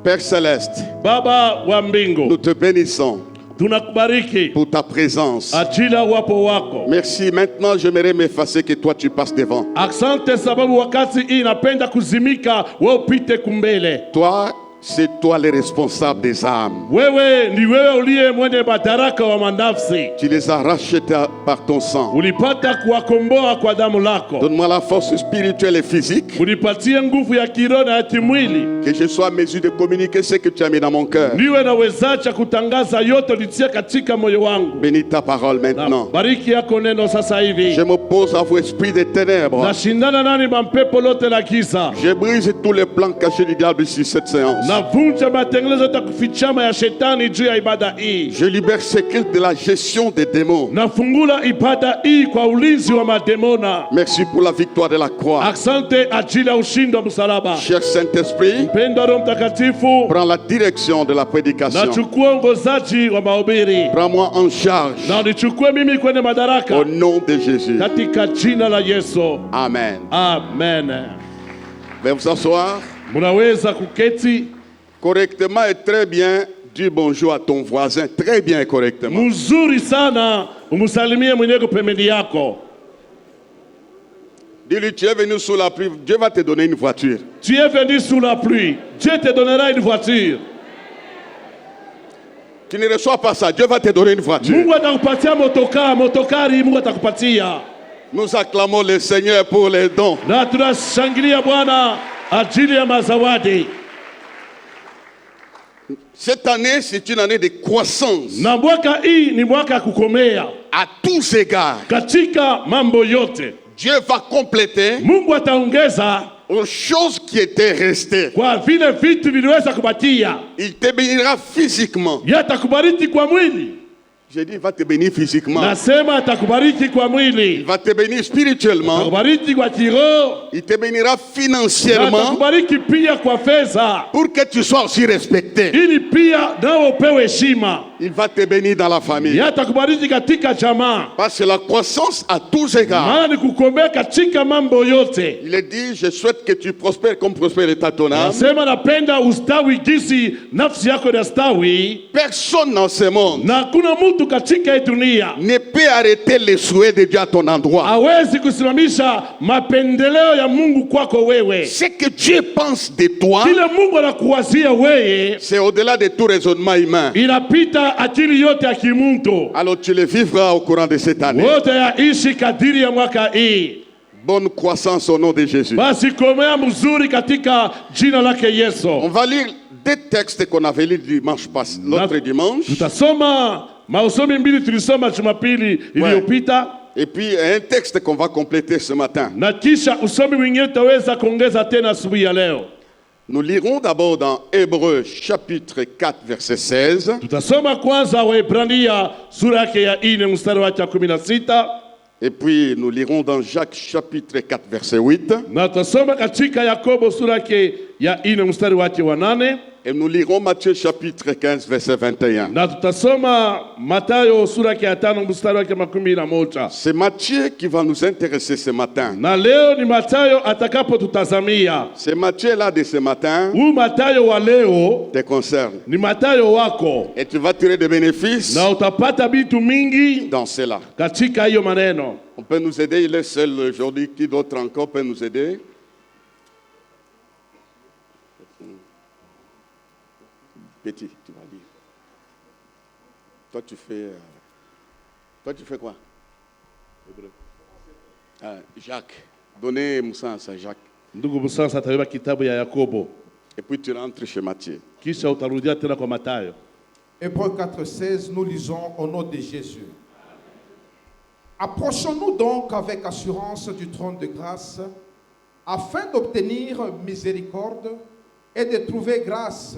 Père Céleste, Baba wa mbingu, nous te bénissons tunakubariki pour ta présence. ajili ya uwapo wako. Merci. Maintenant, j'aimerais m'effacer que toi tu passes devant. Asante sababu wakati hii inapenda kuzimika, wewe upite kumbele. Toi, c'est toi le responsable des âmes. Wewe ni wewe uliye mwenye madaraka wa manafsi. Tu les as rachetés par ton sang. Ulipata kuwakomboa kwa damu lako. Donne-moi la force spirituelle et physique. Unipatie nguvu ya kiroho na ya kimwili. Que je sois en mesure de communiquer ce que tu as mis dans mon cœur. Niwe nawezacha kutangaza yote ulitia katika moyo wangu. Bénis ta parole maintenant. Bariki yako neno sasa hivi. Je m'oppose à vous, esprit des ténèbres. Nashindana nani mampepo lote la giza. Je brise tous les plans cachés du diable sur cette séance. Navunja matengenezo yote kufichama ya shetani juu ya ibada hii. Je libère ce culte de la gestion des démons. Nafungula ibada hii kwa ulinzi wa mademona. Merci pour la victoire de la croix. Asante ajili ya ushindi wa msalaba. Cher Saint-Esprit, Pendo Roho Mtakatifu, prends la direction de la prédication. nachukua ongozaji wa mahubiri. Prends-moi en charge. Na unichukue mimi kwenye madaraka. Au nom de Jésus. Katika jina la Yesu. Amen. Amen. Veuillez vous asseoir. Munaweza kuketi Correctement et très bien, dis bonjour à ton voisin. Très bien et correctement. mzuri sana, umsalimie mwenyeko pembeni yako. Dis-lui, tu es venu sous la pluie, Dieu va te donner une voiture. Tu es venu sous la pluie, Dieu te donnera une voiture. Tu ne reçois pas ça, Dieu va te donner une voiture. Mungu atakupatia motokari Mungu atakupatia. Nous acclamons le Seigneur pour les dons. Na tunashangilia Bwana ajili ya mazawadi. Cette année, c'est une année de croissance. Na mwaka hii ni mwaka ya kukomea À tous égards. katika mambo yote. Dieu va compléter Mungu ataongeza aux choses qui étaient restées. kwa vile vitu viliweza kubatia. Il te bénira physiquement. Yatakubariki kwa mwili. J'ai dit, il va te bénir physiquement. Nasema atakubariki kwa Il mwili. va te bénir spirituellement. Atakubariki kwa kiroho. Il te bénira Na financièrement atakubariki pia kwa fedha. pour que tu sois aussi respecté. Ili pia nao upewe heshima. Il va te bénir dans la famille. Yatakubariki katika jamaa. Parce que la croissance à tous égards. Maana ni kukomea katika mambo yote. Il est dit, je souhaite que tu prospères comme prospère l'état ton âme. Nasema napenda ustawi gisi nafsi yako inastawi. Personne dans ce monde Na kuna mtu katika hii dunia ne peut arrêter les souhaits de Dieu à ton endroit. hawezi kusimamisha mapendeleo ya Mungu kwako wewe. Ce que Dieu pense de toi, Kile Mungu anakuwazia wewe c'est au-delà de tout raisonnement humain. inapita akili yote ya kimuntu. Alors tu le vivras au courant de cette année. Wote yaishi kadiri ya mwaka hii. Bonne croissance au nom de Jésus. Basi komea mzuri katika jina lake On Yesu. va lire deux textes qu'on avait lus dimanche passé, l'autre dimanche. Tutasoma mausomi mbili tulisoma Jumapili iliyopita. Et puis un texte qu'on va compléter ce matin. Na kisha usomi mwingine tutaweza kuongeza tena asubuhi ya leo. Nous lirons d'abord dans Hébreux chapitre 4 verset 16. Tutasoma kwanza Waebrania sura yake ya 4 mstari wake 16. Et puis nous lirons dans Jacques chapitre 4 verset 8. Na tutasoma katika Yakobo sura yake ya 4 mstari wake wa 8. Et nous lirons Matthieu chapitre 15 verset 21. Na tutasoma Mathayo sura yake ya 5 mstari wake 11. C'est Matthieu qui va nous intéresser ce matin. Na leo ni Mathayo atakapotutazamia. C'est Matthieu là de ce matin Huu Mathayo wa leo te concerne. ni Mathayo wako. Et tu vas tirer des bénéfices Na utapata vitu mingi dans cela. katika hiyo maneno. On peut nous aider, il est seul aujourd'hui. Qui d'autre encore peut nous aider? Petit, tu vas lire. Toi tu fais quoi? Jacques. Donnez Moussa à Jacques. Ndugu Musansa atabeba kitabu ya Yakobo. Et puis tu rentres chez Matthieu. Kisha utarudia tena kwa Mathayo. Hébreux 4,16, nous lisons au nom de Jésus. Approchons-nous donc avec assurance du trône de grâce, afin d'obtenir miséricorde et de trouver grâce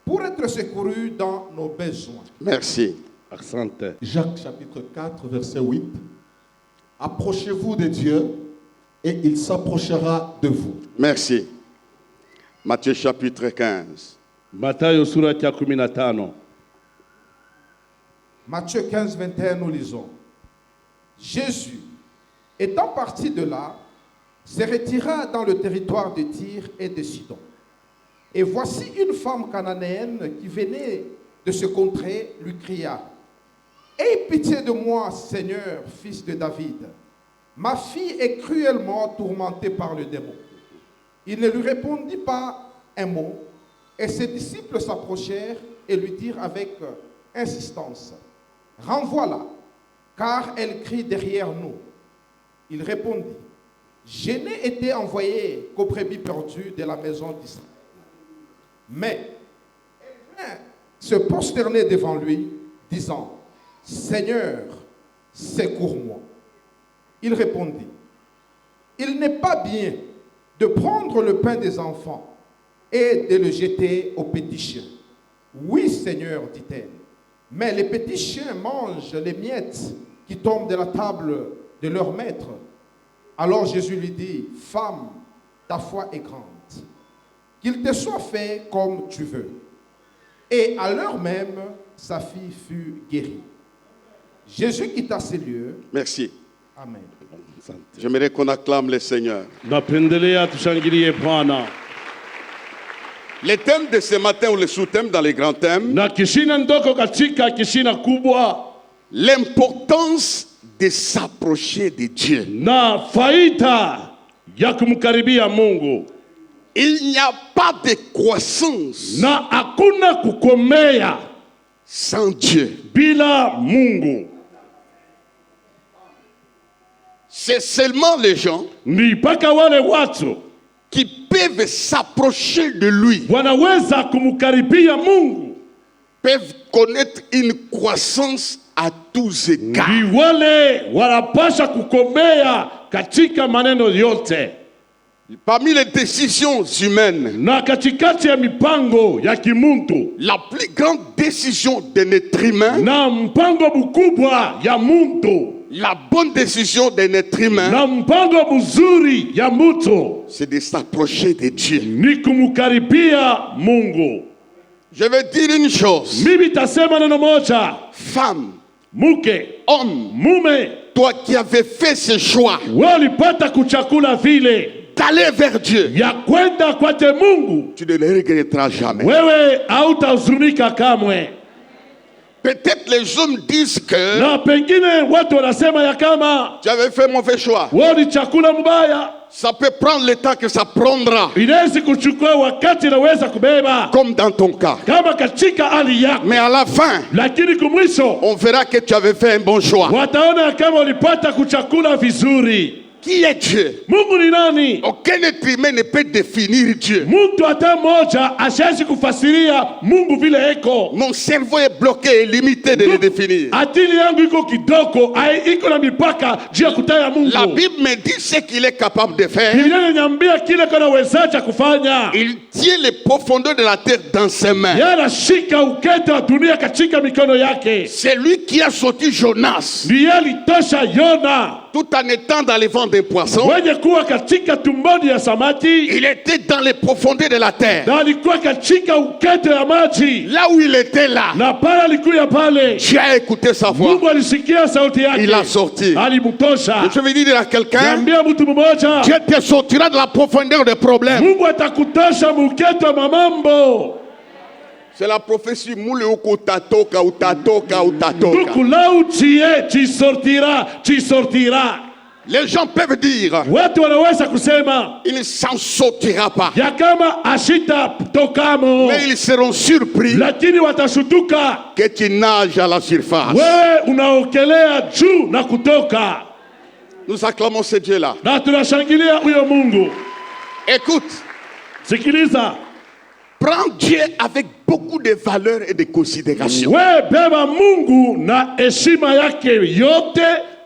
pour être secourus dans nos besoins. Merci. Asante. Jacques chapitre 4 verset 8. Approchez-vous de Dieu et il s'approchera de vous. Merci. Matthieu chapitre 15. Mathayo sura ya 15. Matthieu 15, 21, nous lisons. Jésus, étant parti de là, se retira dans le territoire de Tyr et de Sidon. Et voici une femme cananéenne qui venait de se contrer, lui cria, « Aie pitié de moi, Seigneur, fils de David. Ma fille est cruellement tourmentée par le démon. » Il ne lui répondit pas un mot, et ses disciples s'approchèrent et lui dirent avec insistance, « Renvoie-la, car elle crie derrière nous. » Il répondit, « Je n'ai été envoyé qu'aux brebis perdues de la maison d'Israël. » Mais elle vint se prosterner devant lui, disant, « Seigneur, secours-moi. » Il répondit, « Il n'est pas bien de prendre le pain des enfants et de le jeter aux petits chiens. » « Oui, Seigneur, dit-elle, mais les petits chiens mangent les miettes qui tombent de la table de leur maître. » Alors Jésus lui dit, « Femme, ta foi est grande. Qu'il te soit fait comme tu veux. » Et à l'heure même, sa fille fut guérie. Jésus quitta ces lieux. Merci. Amen. J'aimerais qu'on acclame le Seigneur. Napendelea tushangilie Bwana. Les thèmes de ce matin ou les sous-thèmes dans les grands thèmes, Na kishina ndoko katika kishina kubwa l'importance de s'approcher de Dieu. na faida ya kumkaribia Mungu. Il n'y a pas de croissance Na hakuna kukomea sans Dieu. bila Mungu. C'est seulement les gens Ni mpaka wale watu qui peuvent s'approcher de lui, wanaweza kumkaribia Mungu, peuvent connaître une croissance à tous égards. ni wale wanapasha kukomea katika maneno yote. Parmi les décisions humaines, Na katikati ya mipango ya kimuntu la plus grande décision d'un être humain, na mpango mkubwa ya muntu la bonne décision d'un être humain, na mpango mzuri ya mtu c'est de s'approcher de Dieu. ni kumkaribia Mungu. Je vais dire une chose, Mimi tasema neno moja, femme, mke, homme, mume, toi qui avais fait ce choix walipata kuchakula vile d'aller vers Dieu, ya kwenda kwake Mungu, tu ne le regretteras jamais. wewe hautahuzunika kamwe. Peut-être les hommes disent que Na pengine watu wanasema ya kama tu avais fait mauvais choix. wewe chakula mbaya, Ça peut prendre le temps que ça prendra, inaweza kuchukua wakati naweza kubeba comme dans ton cas. kama katika hali yako, Mais à la fin, lakini kumwisho on verra que tu avais fait un bon choix. wataona kama ulipata kuchakula vizuri. Qui est Dieu? Mungu ni nani? Aucun être humain ne peut définir Dieu. Mtu hata mmoja asiwezi kufasiria Mungu vile eko. Mon cerveau est bloqué et limité de le définir. Akili yangu iko kidogo, iko na mipaka juu ya kutaya Mungu. La Bible me dit ce qu'il est capable de faire. Biblia inaniambia kile kana wezacha kufanya. Il tient les profondeurs de la terre dans ses mains. Yeye anashika ukete wa dunia katika mikono yake. C'est lui qui a sorti Jonas Ndiye alitosha Yona tout en étant dans les vents des poissons. mwenye kuwa katika tumboni ya samaki, Il était dans les profondeurs de la terre. na alikuwa katika ukete ya maji, Là où il était là, na pale alikuwa pale. Dieu a écouté sa voix. Mungu alisikia sauti yake, Il l'a sorti. alimtosha. Je vais dire à quelqu'un, Niambia mtu mmoja, Dieu te sortira de la profondeur des problèmes. Mungu atakutosha mukete wa mambo. C'est la prophétie moule uko utatoka utatoka utatoka. Tuku lau tie chisortira. Les gens peuvent dire, Watu wanaweza kusema il ne s'en sortira pas. ya kama ashita tokamo, Mais ils seront surpris lakini watashutuka que tu nages à la surface. wewe unaokelea juu na kutoka. Nous acclamons ce Dieu-là. Na tunashangilia huyo Mungu. Écoute, Sikiliza, prends Dieu avec beaucoup de valeurs et de considération. we beba Mungu na heshima yake yote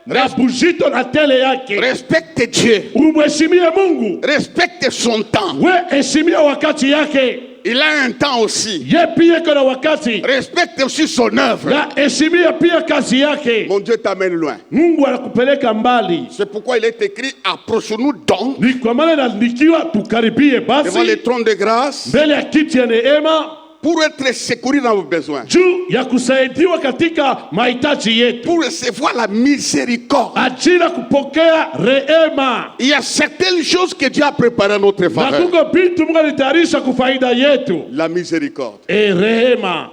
na bujito na tele yake. Respecte Dieu. Umheshimie Mungu, Respecte son temps. we heshimia wakati yake. Il a un temps aussi. Ye pia kuna wakati, Respecte aussi son œuvre. na heshimia pia kazi yake. Mon Dieu t'amène loin. Mungu anakupeleka mbali. C'est pourquoi il est écrit, approchons-nous donc Ni kwa maana inaandikiwa tukaribie devant basi le trône de grâce mbele ya kiti ya neema pour être secouru dans vos besoins, juu ya kusaidiwa katika mahitaji yetu, pour recevoir la miséricorde. ajili ya kupokea rehema. Il y a certaines choses que Dieu a préparées à notre Na faveur. kuko vitu Mungu alitayarisha kwa faida yetu. La miséricorde. Rehema.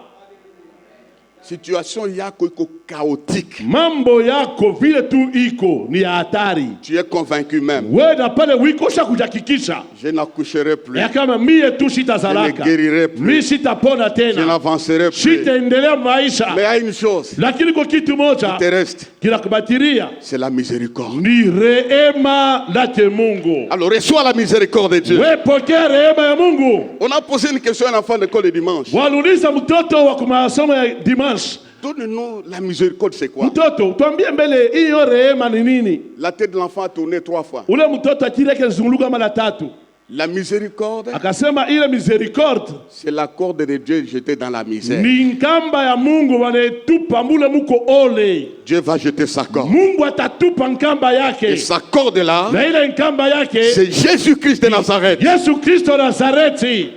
Situation yako iko chaotique. Mambo yako vile tu iko ni ya hatari. Tu es convaincu même. Wewe na pale wikosha kujakikisha Je n'accoucherai plus. ya kama mie tu Je ne sitazalaka, guérirai plus. mi sitapona Je tena, n'avancerai plus. sitaendelea maisha. Mais il y a une chose Lakini kwa kitu qui moja te reste, kinakubatiria, c'est la miséricorde. ni rehema lake Mungu. Alors reçois la miséricorde de Dieu. Wewe pokea rehema ya Mungu. On a posé une question à un enfant d'école le dimanche. Waluliza mtoto wa kumasomo ya dimanche, Donne-nous la miséricorde, c'est quoi? mtoto tuambie mbele hiyo rehema ni nini? La tête de l'enfant a tourné 3 fois. Ule mtoto akili yake zunguluka mara 3. La miséricorde, Akasema ile miséricorde c'est la corde de Dieu jetée dans la misère. ni nkamba ya Mungu wanaetupa mule muko ole. Dieu va jeter sa corde. Mungu atatupa nkamba Et yake, sa corde là, na ile nkamba yake c'est Jésus-Christ de Nazareth. Yesu Kristo Nazareti.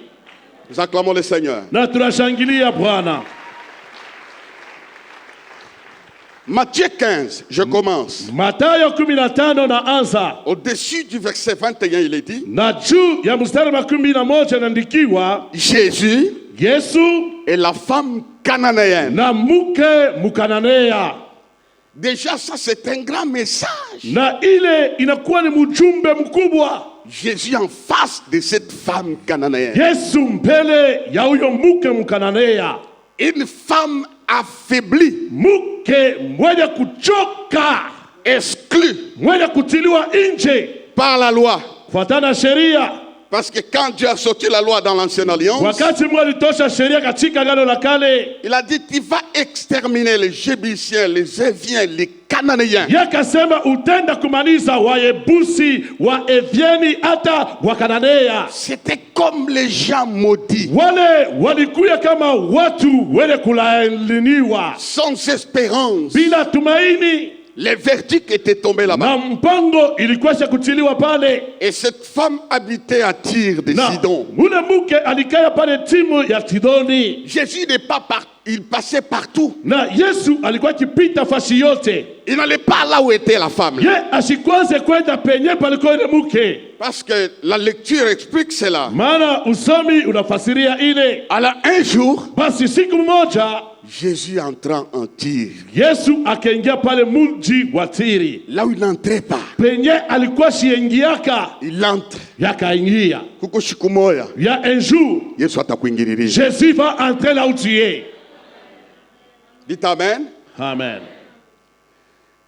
Nous acclamons le Seigneur. Na tunashangilia Bwana. Matthieu 15, je commence. Mathayo 15 na anza. Au-dessus du verset 21, il est dit, Na juu ya mstari wa 11 inaandikiwa Jésus Yesu et la femme cananéenne. na mke Mkananea. Déjà, ça c'est un grand message. Na ile inakuwa ni mjumbe mkubwa. Jésus en face de cette femme cananéenne. Yesu mbele ya huyo mke Mkananea. Une femme affaiblie, Mke mwenye kuchoka, exclue mwenye kutiliwa nje par la loi. kufuatana na sheria. Parce que quand Dieu a sorti la loi dans l'ancienne alliance, Wakati Mungu alitosha sheria katika Agano la Kale, il a dit, tu vas exterminer les Jébusiens, les Éviens, les Cananéens. yakasema utenda kumaliza Wayebusi, Waevyeni hata Wakananea. C'était comme les gens maudits, Wale walikuya kama watu wenye kulaaniwa sans espérance. bila tumaini, Les verdicts étaient tombés là-bas. na mpango ilikuwa kutiliwa pale. Et cette femme habitait à Tyr de Na Sidon. ule mke alikaya pale timu ya Sidoni. Jésus n'est pas parti, il passait partout. Na Yesu alikuwa akipita fasi yote. Il n'allait pas là où était la femme. Ye asikwaze kwenda penye palikuwa ile mke. Parce que la lecture explique cela. Maana usomi unafasiria ile. Alors un jour, Basi siku moja Jésus entrant en Tyr, Yesu akaingia pale mji wa Tiri. là où il n'entrait pas, Penye alikuwa shiingiaka il entre. yakaingia. Kuko siku moja, Ya un jour, Yesu atakuingililia. Jésus va entrer là où tu es. Dites amen. Amen.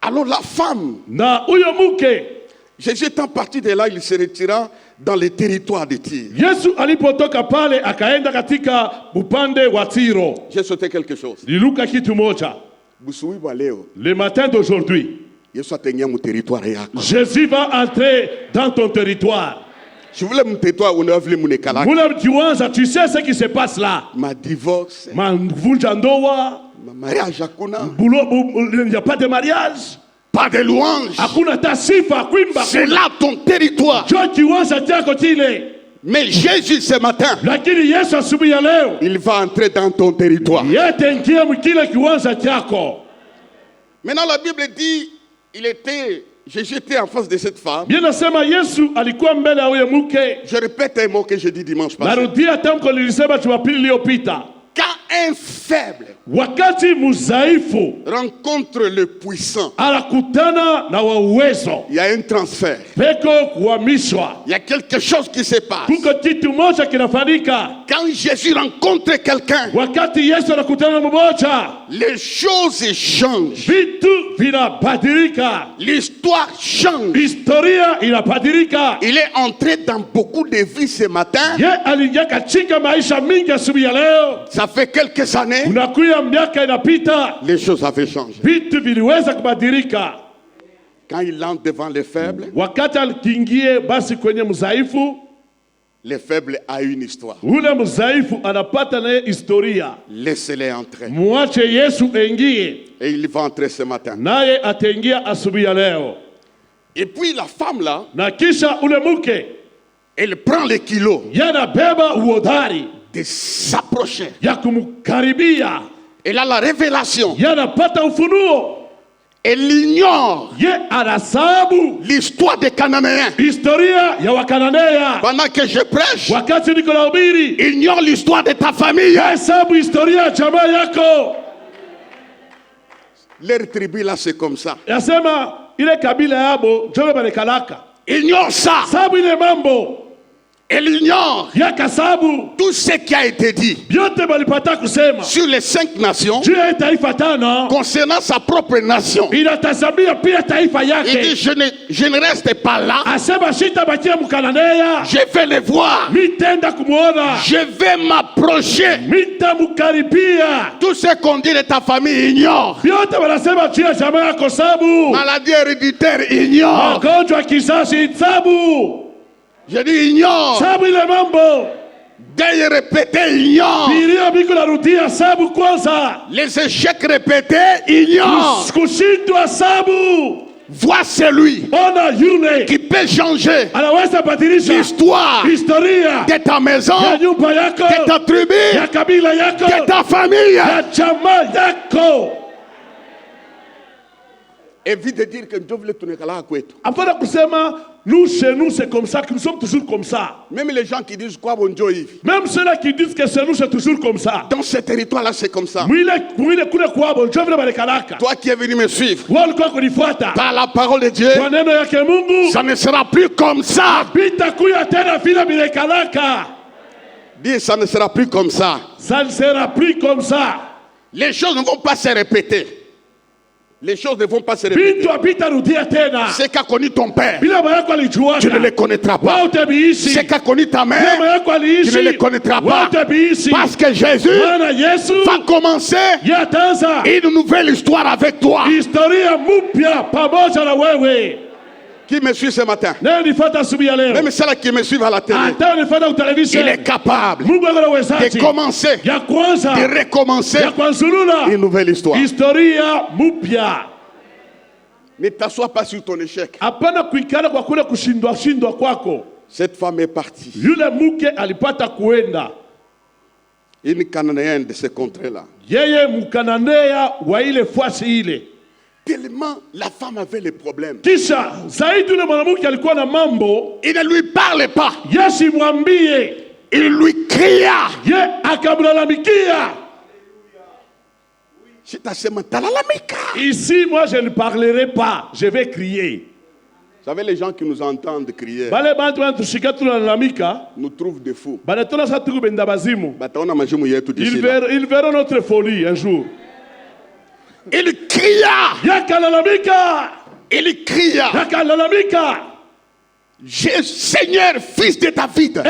Alors la femme, Na huyo mke, Jésus étant parti de là, il se retira dans les territoires de Tyr. Yesu alipotoka pale akaenda katika upande wa Tiro. J'ai sauté quelque chose. Liluka kitu moja. Busuwi bwa leo, Le matin d'aujourd'hui, Yesu ataingia mu territoire yako. Jésus va entrer dans ton territoire. Si vous voulez mon territoire, on a voulu mon écalage. Mule kiwanza, tu sais ce qui se passe là. Ma divorce, Mavunja ndoa, ma mariage hakuna, il n'y a pas de mariage. pas de louange. Hakuna tasifa kuimba. C'est là ton territoire. Jo kiwanza chako kile. Mais Jésus ce matin, Lakini Yesu asubuhi ya leo, il va entrer dans ton territoire. yete ingia mkile kiwanza chako. Maintenant la Bible dit, Jésus était en face de cette femme. Bien nasema Yesu alikuwa mbele ya huyo mke. Je répète un mot que j'ai dit dimanche passé. Narudia tamko lilisema Jumapili iliyopita. Quand un faible Wakati mudhaifu rencontre le puissant, anakutana na wa uwezo, il y a un transfert. peko kuhamishwa. Il y a quelque chose qui se passe. Kuko kitu moja kinafanyika. Quand Jésus rencontre quelqu'un, Wakati Yesu anakutana na mmoja, les choses changent. vitu vinabadilika, L'histoire change. historia inabadilika. Il est entré dans beaucoup de vies ce matin. Ye aliingia katika maisha mingi asubuhi ya leo. Ça fait quelques années, Unakuya miaka inapita, les choses avaient changé. vitu viliweza kubadilika. Quand il entre devant les faibles, Wakati alikiingie basi kwenye mzaifu, les faibles a une histoire. ule mzaifu anapata naye historia. Laissez-les entrer. Mwache Yesu aingie, Et il va entrer ce matin. naye ataingia asubuhi ya leo. Et puis la femme là, Na kisha ule mke elle prend les kilos. yanabeba uhodari, de s'approcher. ya kumkaribia, Elle a la révélation. ye anapata ufunuo, Elle ignore ye anasabu l'histoire des Cananéens. historia ya Wakananea. Pendant que je prêche, Wakati niko nahubiri, ignore l'histoire de ta famille. hesabu historia ya jamaa yako. Leur tribu là, c'est comme ça. Yasema ile kabila yabo njobe balekalaka. Ignore ça. Sabu ile mambo Elle ignore yakasabu tout ce qui a été dit vyote balipata kusema sur les 5 nations juu ya taifa tano, concernant sa propre nation. inatazamia pia taifa Il dit, yake. je ne reste pas là. Asema shitabakia Mkananea, Je vais les voir. mitenda kumuona, Je vais m'approcher. mitamukaribia. Tout ce qu'on dit de ta famille, ignore. Vyote wanasema juu ya jamaa yako sabu, Maladie héréditaire, ignore. magonjwa ya kizazi sabu, Je dis ignore. sabu ile mambo Deuil répété, ignore. vilio biko narudia sabu kwanza, Les échecs répétés, ignore. kushindwa sabu. Vois celui Ona yule qui peut changer anaweza badilisha l'histoire historia de ta maison, ya nyumba yako, de ta tribu, ya kabila yako, de ta famille. ya jamaa yako. Évite de dire que Dieu voulait tourner là à kwetu. Afin kusema nous chez nous c'est comme ça, que nous sommes toujours comme ça. Même les gens qui disent quoi bon Dieu hivi. Même ceux-là qui disent que c'est nous c'est toujours comme ça. Dans ce territoire là c'est comme ça. Mwile kule kwabo ndio vile balekalaka. Toi qui es venu me suivre Wao kwa kunifuata. par la parole de Dieu, Kwa neno yake Mungu, ça ne sera plus comme ça. pita kuya tena vile balekalaka. Dis ça ne sera plus comme ça. Ça ne sera plus comme ça. Les choses ne vont pas se répéter. Les choses ne vont pas se répéter. Vitu apita rudia tena. Ce qu'a connu ton père, Bila yako alijuaka. tu ne les connaîtras pas. Wao utabiishi. Ce qu'a connu ta Bila mère, yako aliishi. tu ne les connaîtras Wao pas. utabiishi. Parce que Jésus Bwana Yesu va commencer yataanza une nouvelle histoire avec toi. historia mpya pamoja na wewe. Qui me suit ce matin, Naye nifuata asubuhi ya leo. même ceux qui me suivent à la télé, Hata nifuata il television. est capable Mungu ako na de uwezaji commencer, ya kwanza de recommencer ya kwanzulula une nouvelle histoire. historia mpya. Ne t'assois pas sur ton échec. Hapana kuikala kwa kule kushindwa kwako. Cette femme est partie. Yule mke alipata kuenda. Une Cananéenne de ce contrée-là. Yeye Mkananea wa ile fasi ile. Tellement la femme avait les problèmes. Kisha zaidi yule mwanamke alikuwa na mambo, Il ne lui parlait pas. Yesu mwambie, Il lui cria. ye akamlalamikia. Je t'assène talalamika. Ici, moi, je ne parlerai pas, je vais crier. Vous savez, les gens qui nous entendent crier Bale bantu wanatushika tunalalamika, nous trouvent des fous. bale tuna sa tuku benda bazimu. Bataona majimu yetu d'ici là. Ils verront notre folie un jour. Il cria. Yakalalamika, Il cria. yakalalamika. Seigneur, fils de David.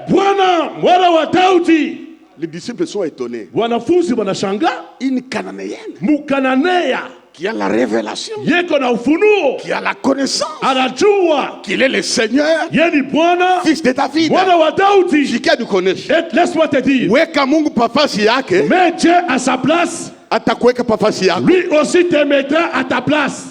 Bwana mwana wa Daudi. Les disciples sont étonnés. Wanafunzi wanashanga, Une Cananéenne Mkananea qui a la révélation, yeko na ufunuo, qui a la connaissance anajua qu'il est le Seigneur, yeye ni Bwana fils de David. mwana wa Daudi. Jikia du connais. Et laisse-moi te dire, Weka Mungu pafasi yake, mais Dieu à sa place, atakuweka pafasi yako. lui aussi te mettra à ta place.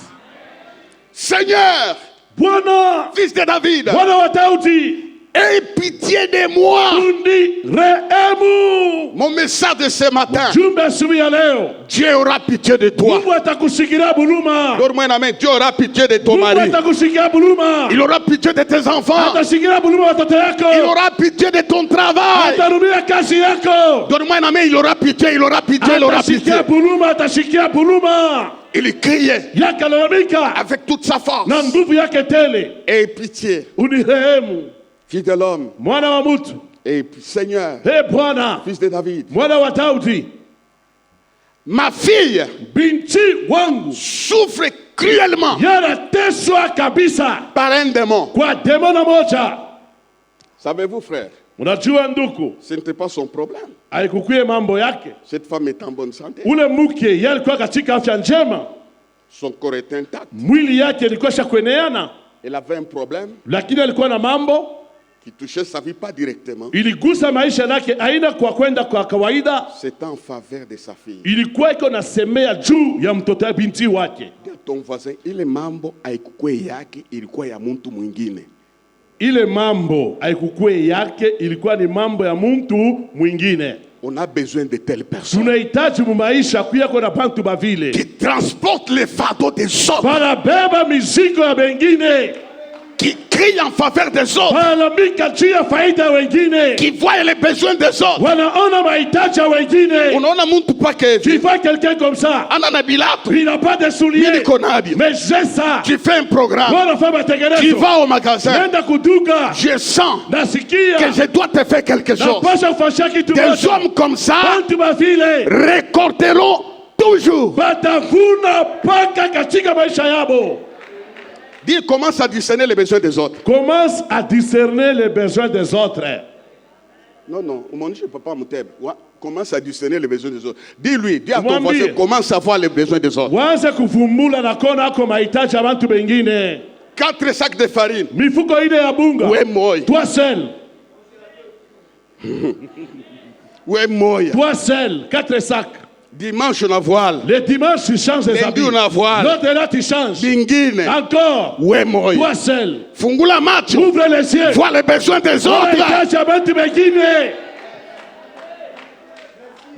Seigneur, Bwana fils de David, mwana wa Daudi, aie pitié de moi. undi rehemu. Mon message de ce matin, Jumbe asubuhi ya leo, Dieu aura pitié de toi. Mungu atakushikilia buluma. Donne-moi une main. Dieu aura pitié de ton Mungu mari. atakushikilia buluma. Il aura pitié de tes enfants. Atashikilia buluma watoto Il yako. aura pitié de ton travail. Atarumia kazi yako. Donne-moi une main. Il aura pitié, il aura pitié, il aura pitié. Atashikia buluma, atashikia buluma. Il criait Yakalalamika avec toute sa force. na nguvu yake tele. Aie pitié, Unirehemu fils de l'homme. mwana wa mtu. Et Seigneur, Bwana fils de David. mwana wa Daudi, Ma fille binti wangu souffre cruellement yanateswa kabisa par un démon. kwa demona moja. Savez-vous, frère, Unajua nduku, ce n'était pas son problème. haikukuye mambo yake. Cette femme est en bonne santé. Ule mke yeye alikuwa katika afya njema, Son corps est intact. mwili yake ilikuwa shakweneana, Elle avait un problème lakini alikuwa na mambo qui touchait sa vie pas directement. iligusa maisha yake, aina kwa kwenda kwa kawaida, C'était en faveur de sa fille. ilikuwa iko nasemea juu ya mtoto ya binti wake. Ton voisin, ile mambo haikuwa yake, ilikuwa ya mtu mwingine. ile mambo haikukue yake, ilikuwa ni mambo ya mtu mwingine. On a besoin de telles personnes Tunahitaji mumaisha kuya kuna bantu bavile qui transportent les fardeaux des autres, banabeba mizigo ya bengine, qui crient en faveur des autres, banalamika juu ya faida ya wengine, qui voient les besoins des autres. wanaona mahitaji ya wengine. Unaona mtu pake Tu hivi vois quelqu'un comme ça, ana na bilato, il n'a pas de mimi souliers, niko navyo. mais j'ai ça. Tu fais un programme, Wana fanya tu matengenezo, vas au magasin, nenda kuduka, je sens nasikia que je dois te faire quelque chose. napasha kufanya kitu Des moja. hommes comme ça Bantu bavile récolteront toujours. batavuna mpaka katika maisha yabo. Dis, commence à discerner les besoins des autres. Commence à discerner les besoins des autres. Non, non, je ne peux pas monter. Commence à discerner les besoins des autres. Dis-lui, dis à ton Mwambie. voisin, commence à voir les besoins des autres. Wanze kuvumbula na kona ako mahitaji ya bantu bengine. 4 sacs de farine. Mifuko ile ya bunga. Ouais, moi. Toi seul. Ouais, moi. Toi seul. 4 sacs. Dimanche, on a voile. Le dimanche, tu changes les Lundi, habits. on a voile. L'autre là, tu changes. Bingine. Encore. Ouais, moi. Toi seul. Fungula macho. Ouvre les yeux. Vois les besoins des autres. Mahitaji ya bantu bengine.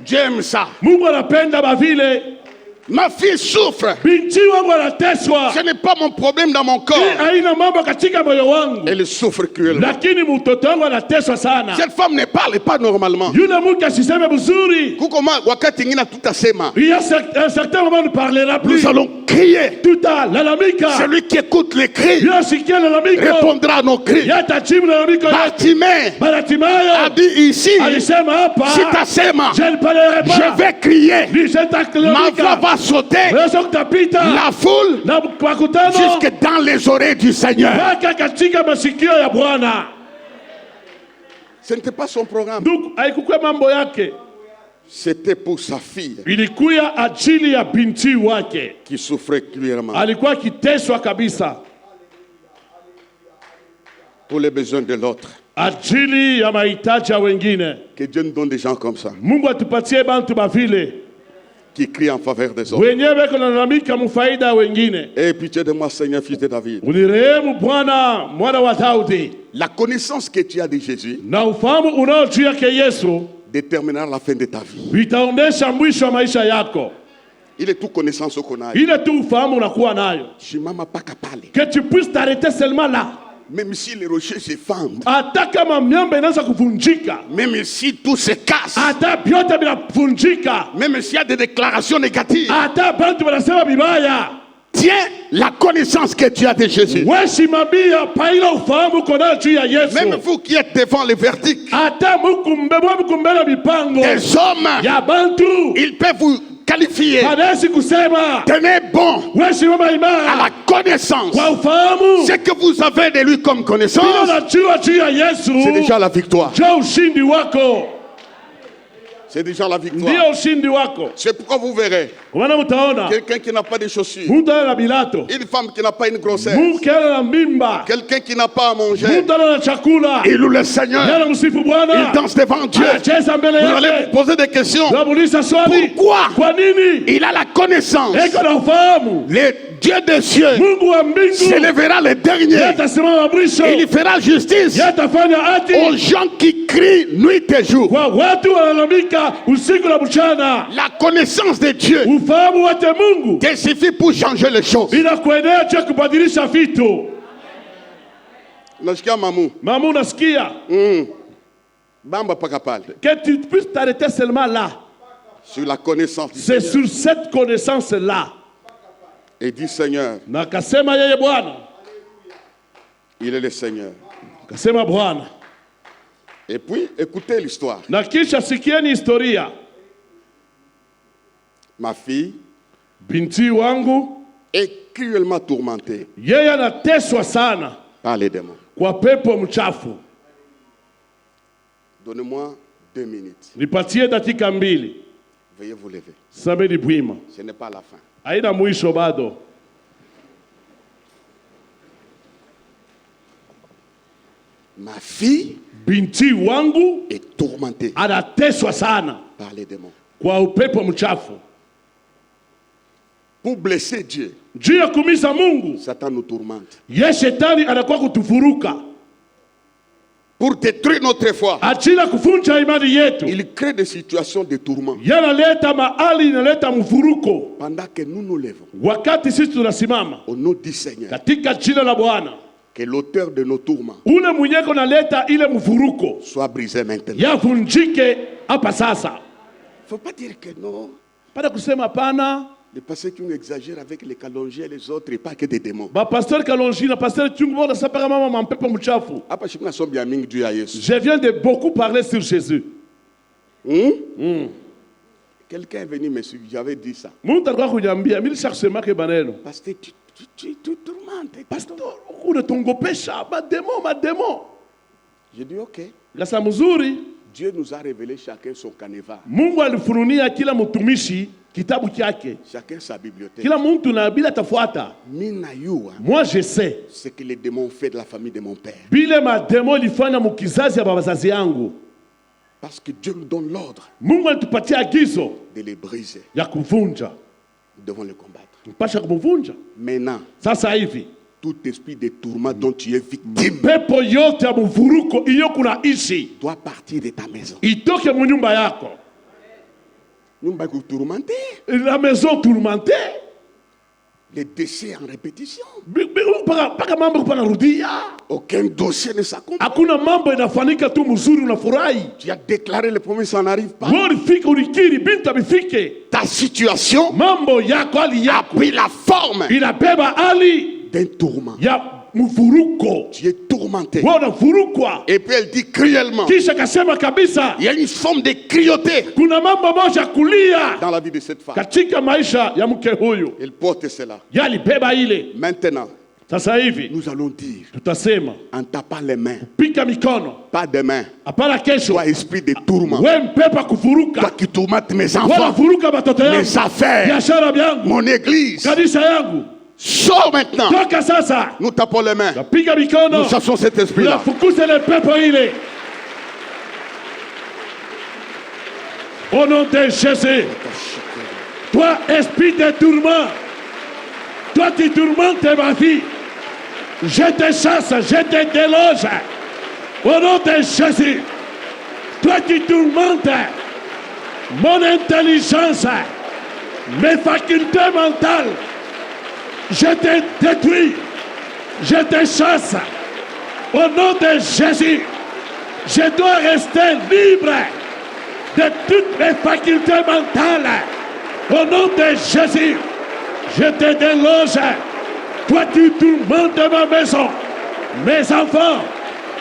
J'aime ça. Mungu anapenda bavile. Ma fille souffre. Binti wangu anateswa. Ce n'est pas mon problème dans mon corps. Hii haina mambo katika moyo wangu. Elle souffre cruellement. Lakini mtoto wangu anateswa sana. Cette femme ne parle pas normalement. Yule mke asiseme vizuri. Kukoma wakati ingine tutasema. Il y a un certain moment ne parlera plus. Nous allons crier. Tuta lalamika. Celui qui écoute les cris Yule asikia lalamiko. répondra à nos cris. Yatajibu lalamiko. Bartimée a Bartimayo dit ici, alisema hapa. sitasema, Je ne parlerai pas. je vais crier. Ni Ma voix sitalalamika. va sauter. Wewe kutapita. La foule Na makutano. jusque dans les oreilles du Seigneur. Mpaka katika masikio ya Bwana. Ce n'était pas son programme. Ndugu, haikukuwa mambo yake. C'était pour sa fille Ilikuwa ajili ya binti wake. qui souffrait cruellement. Alikuwa akiteswa kabisa. Pour les besoins de l'autre. Ajili ya mahitaji ya wengine. Que Dieu nous donne des gens comme ça, Mungu atupatie bantu bavile. qui crient en faveur des autres. Wenyewe kunalalamika mfaida ya wengine. Aie pitié de moi, Seigneur, fils de David. Unirehemu Bwana, mwana wa Daudi. La connaissance que tu as de Jésus Na ufahamu unao juu yake Yesu déterminera la fin de ta vie. vitaonesha mwisho wa maisha yako. Il est tout connaissance qu'on a. Ile tu ufahamu unakuwa nayo. Je ne m'en pas qu'à parler. Que tu puisses t'arrêter seulement là. Même si les rochers se fendent, Hata kama miamba inaanza kuvunjika. même si tout se casse, Hata vyote vinavunjika. même s'il y a des déclarations négatives, Hata bantu wanasema vibaya. tiens la connaissance que tu as de Jésus. Wewe simamia paila ufahamu uko nayo juu ya Yesu. Même vous qui êtes devant les verdicts Hata mkumbela mipango des hommes, ya bantu. ils peuvent vous qualifier. Hadesi kusema Tenez bon wewe simama à imara la connaissance. kwa ufahamu. Ce que vous avez de lui comme Bila connaissance, unajua juu ya Yesu. c'est déjà la victoire. Ndio ushindi wako. C'est déjà la victoire. Ndio ushindi wako. C'est pourquoi vous verrez Kwa maana mtaona quelqu'un qui n'a pas de chaussures, mtu ana na bilato, une femme qui n'a pas une grossesse, mke ana na mimba, quelqu'un qui n'a pas à manger. mtu ana na chakula. Il loue le Seigneur, Yana msifu il Bwana. danse devant Dieu. Anacheza mbele Vous allez yake. vous poser des questions. Unamuuliza swali. Pourquoi Kwa nini? il a la connaissance? Eko na ufahamu. Le Dieu des cieux Mungu wa mbingu s'élèvera le dernier. yatasimama mwisho. Il fera justice Yatafanya haki aux gens qui crient nuit et jour. kwa watu walalamika usiku na mchana. La connaissance de Dieu Ufahamu wake Mungu te suffit pour changer les choses. inakuendea cha kubadilisha vitu. Nasikia mamu. Mama, unasikia? Bamba paka pale. Que tu puisses t'arrêter seulement là. Sur la connaissance du C'est Seigneur. sur cette connaissance-là. Et dit Seigneur, Na kasema yeye Bwana. il est le Seigneur. Kasema Bwana. Et puis, écoutez l'histoire. Na kisha sikieni historia. Ma fille Binti wangu est cruellement tourmentée yeye anateswa sana par les démons. kwa pepo mchafu. Donnez-moi 2 minutes. Nipatie dakika 2. Veuillez vous lever. Sabeni bwima. Ce n'est pas la fin. Haina mwisho bado. Ma fille Binti wangu est tourmentée anateswa sana par les démons. kwa upepo mchafu. Pour blesser Dieu, Juu ya kumisa Mungu, Satan nous tourmente. ye shetani anakuwa kutufuruka. pour détruire notre foi. ajili ya kuvunja imani yetu. Il crée des situations de tourment. Yanaleta mahali, inaleta mvuruko. Pendant que nous nous lèvons, Wakati sisi tunasimama au nom du Seigneur, katika jina la Bwana, que l'auteur de nos tourments ule mwenyeko naleta ile mvuruko soit brisé maintenant. yavunjike hapa sasa. Il ne faut pas dire que non. Pada kusema pana, Les pasteurs qui nous exagèrent avec les calongiers et les autres, et pas que des démons. ba pasteur Kalonji na pasteur Chungu bona sapaka mama mampepo mchafu. Apa shimna sombi aming Dieu à Yesu. Je viens de beaucoup parler sur Jésus. Quelqu'un est venu me suivre, j'avais dit ça. Muntu alikuwa kuniambia mimi nishasema ke maneno. Parce que tu tourmentes. Pastor, unatongopesha mademo. J'ai dit ok. Ngasa mzuri, Dieu nous a révélé chacun son canevas, Mungu alifununia kila mtumishi kitabu chake. chacun sa bibliothèque. Kila mtu na bila tafuata. Mina yua, Moi je sais. ce que les démons ont fait de la famille de mon père. Bile mademo ilifanya mukizazi ya babazazi yangu. Parce que Dieu nous donne l'ordre Mungu alitupatia agizo de les briser. ya kuvunja. Nous devons les combattre. Mpasha kumvunja. Maintenant, Sasa hivi tout esprit de tourment dont tu es victime pepo yote ya mvuruko iyo kuna ishi doit partir de ta maison. itoke mu nyumba yako. Nous ne pouvons pas tourmenter. La maison tourmentée. Les décès en répétition. Paka mambo kupana rudia. Aucun dossier ne s'accomplit. Hakuna mambo inafanyika tu mzuri unafurahi. Tu as déclaré le premier, ça n'arrive pas. Wewe ulifika ulikiri bintu abifike. Ta situation Mambo yako hali a yako pris la forme inabeba hali d'un tourment. ya mvuruko. Tu es tourmenté. Wewe unavurukwa. Et puis elle dit cruellement. Kisha kasema kabisa Il y a une forme de cruauté kuna mambo moja kulia dans la vie de cette femme. katika maisha ya mke huyu. Elle porte cela. Yalibeba ile. Maintenant, Sasa hivi nous allons dire, tutasema en tapant les mains, pika mikono. pas demain, Hapana kesho. toi esprit de tourment, Wewe mpepa toi kufuruka. qui tourmentes mes Wala enfants, furuka batoto yangu. mes affaires, Biashara yangu. mon église, Kanisa yangu. sors maintenant. Toka sasa. Nous tapons les mains. Piga mikono. Nous chassons cet esprit-là. Unafukuza ile pepo ile. Au nom de Jésus. Toi, esprit de tourment. Toi qui tourmentes ma vie. Je te chasse, je te déloge. Au nom de Jésus. Toi qui tourmentes mon intelligence, mes facultés mentales. Je te détruis. Je te chasse. Au nom de Jésus. Je dois rester libre de toutes mes facultés mentales. Au nom de Jésus. Je te déloge. Toi, tu tourmentes ma maison. Mes enfants,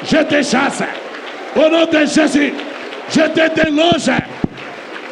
je te chasse. Au nom de Jésus. Je te déloge.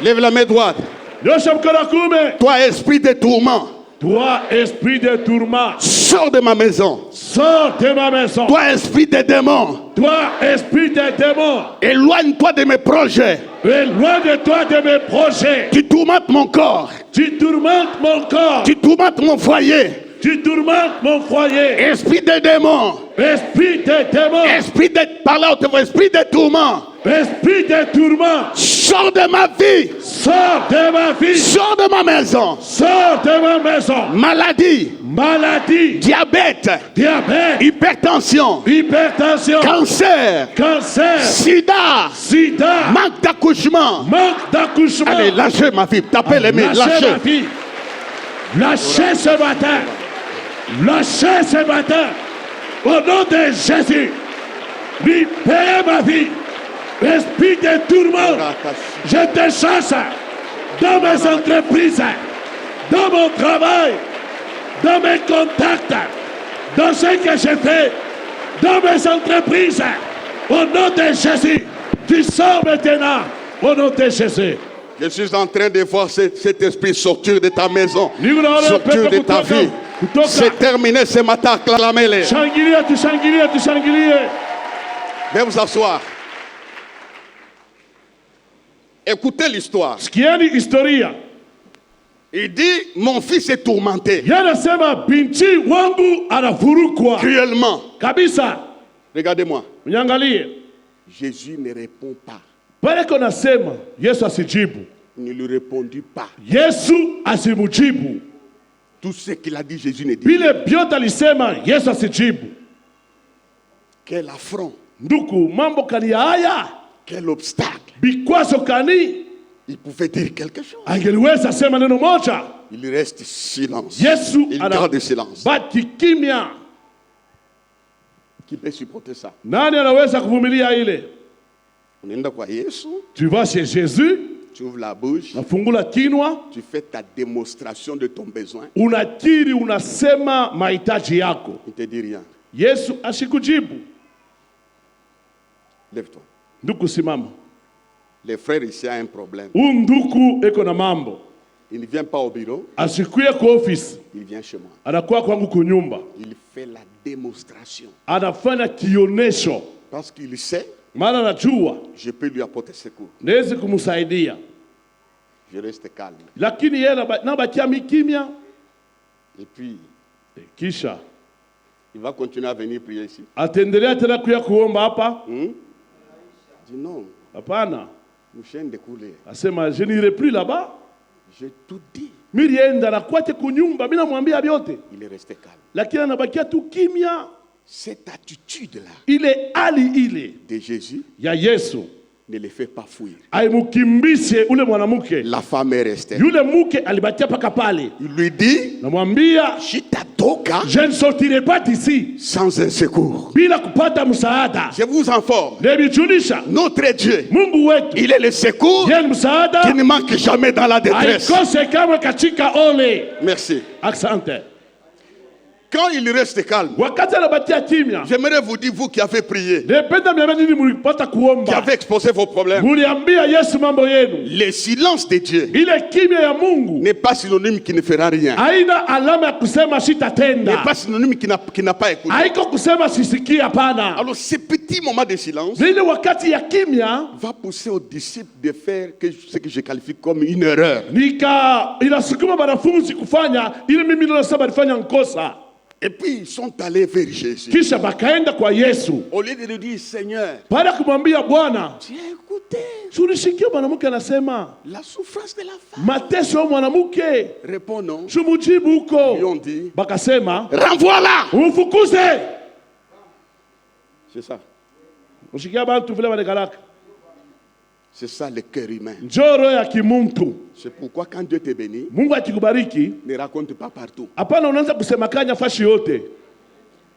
Lève la main droite. Nyosha mkono kuume. Toi, esprit de tourment, Toi, esprit de tourment, sors de ma maison. sors de ma maison. Toi, esprit de démon, Toi, esprit de démon, éloigne-toi de mes projets. éloigne-toi de mes projets. Tu tourmentes mon corps. Tu tourmentes mon corps. Tu tourmentes mon foyer. Tu tourmentes mon foyer. Esprit de démon. Esprit de démon, Esprit de... Par là, esprit de tourment. esprit de tourment, Sors de ma vie. sors de ma vie. Sors de ma maison. Sors de ma maison. Maladie. Maladie, Diabète. diabète, Hypertension. hypertension, Cancer. cancer, Sida. sida, Manque d'accouchement. manque d'accouchement. Allez, lâchez ma vie. Tapez les mains. Lâchez Lâchez. ma fille. Lâchez ce matin. Lâchez ce matin. Au nom de Jésus. Libérez ma vie. Esprit de tourment. Je te chasse dans mes entreprises, dans mon travail, dans mes contacts, dans ce que je fais, dans mes entreprises. Au nom de Jésus. Tu sors maintenant. Au nom de Jésus. Je suis en train de voir cet esprit sortir de ta maison, Libérez le sortir de peuple ta kutoka- vie. kutoka- C'est terminé ce matin, acclamez-les. Shangilia, tushangilie, tushangilie. Veuillez vous asseoir. Écoutez l'histoire. Sikieni historia. Il dit, mon fils est tourmenté Yanasema binti wangu anavurukwa cruellement. kabisa. Regardez-moi. Mnyangalie. Jésus ne répond pas. Pale konasema Yesu asijibu. Il ne lui répondit pas. Yesu asimujibu. Tout ce qu'il a dit, Jésus ne dit. Vile vyote alisema Yesu asijibu. Quel affront. Nduku, mambo kani ya haya, quel obstacle. bikwazo kani, Il pouvait dire quelque chose. angeliweza sema neno moja. Il reste silence. Yesu Il garde silence. anabaki kimya. Qui peut supporter ça? Nani anaweza kuvumilia ile? Unaenda kwa Yesu, Tu vas chez Jésus, tu ouvres la bouche, nafungula kinwa, tu fais ta démonstration de ton besoin. unakiri, unasema mahitaji yako. Il te dit rien. Yesu ashikujibu. Lève-toi. Nduku, simama. Les frères ici ont un problème. Nduku eko na mambo. Il ne vient pas au bureau, Asikuye kwa ofisi, il vient chez moi. anakuwa kwangu kunyumba, Il fait la démonstration. anafanya kionesho, Parce qu'il sait, maana anajua je peux lui apporter secours. naweza kumsaidia, Je reste calme. lakini yeye nabakia mikimya. Et puis, Kisha il va continuer à venir prier ici. ataendelea tena kuya kuomba hapa? Il dit non, Hapana, nous chaîne de couler. asema je n'irai plus là-bas. J'ai tout dit. Mirienda na kwake kunyumba, mimi namwambia vyote, Il est resté calme. lakini anabakia tu kimya. Cette attitude-là Ile hali ile de Jésus ya Yesu ne le fait pas fuir. aimukimbishe ule mwanamke. La femme est restée. Yule mke alibakia paka pale, Il lui dit, namwambia Shitatoka je ne sortirai pas d'ici sans un secours. bila kupata msaada. Je vous informe, Nimejulisha notre Dieu, Mungu wetu il est le secours yeye msaada, qui ne manque jamais dans la détresse. haikose kamwe katika ole. Merci. Asante. Quand il reste calme, Wakati anabakia kimya, j'aimerais vous dire, vous qui avez prié, nependa miambia nini mulipata qui kuomba, avez exposé vos problèmes, muliambia Yesu mambo yenu. le silence de Dieu Ile kimya ya Mungu n'est pas synonyme qui ne fera rien. haina alama ya kusema N'est sitatenda, pas synonyme qui n'a pas écouté. haiko kusema sisikii. Hapana. Alors, ce petit moment de silence Ile wakati ya kimya va pousser aux disciples de faire ce que je qualifie comme une erreur. inasukuma wanafunzi kufanya ile mimi nasema nifanya nkosa. Et puis, ils sont allés vers Jésus. Kisha bakaenda kwa Yesu, Au lieu de lui dire, Seigneur, baada ya kumwambia Bwana, tu as écouté tulisikia mwanamke anasema la souffrance de la femme. mateso ya mwanamke, Réponds non. tumujibu Ils huko. ont dit, Bakasema renvoie-la. umfukuze. C'est ça. Ushikia bantu vile wanakalaka, C'est ça le cœur humain. njoo roho ya kimuntu. C'est pourquoi quand Dieu te bénit, Mungu akikubariki, ne raconte pas partout. hapana unaanza kusema kanya fashi yote.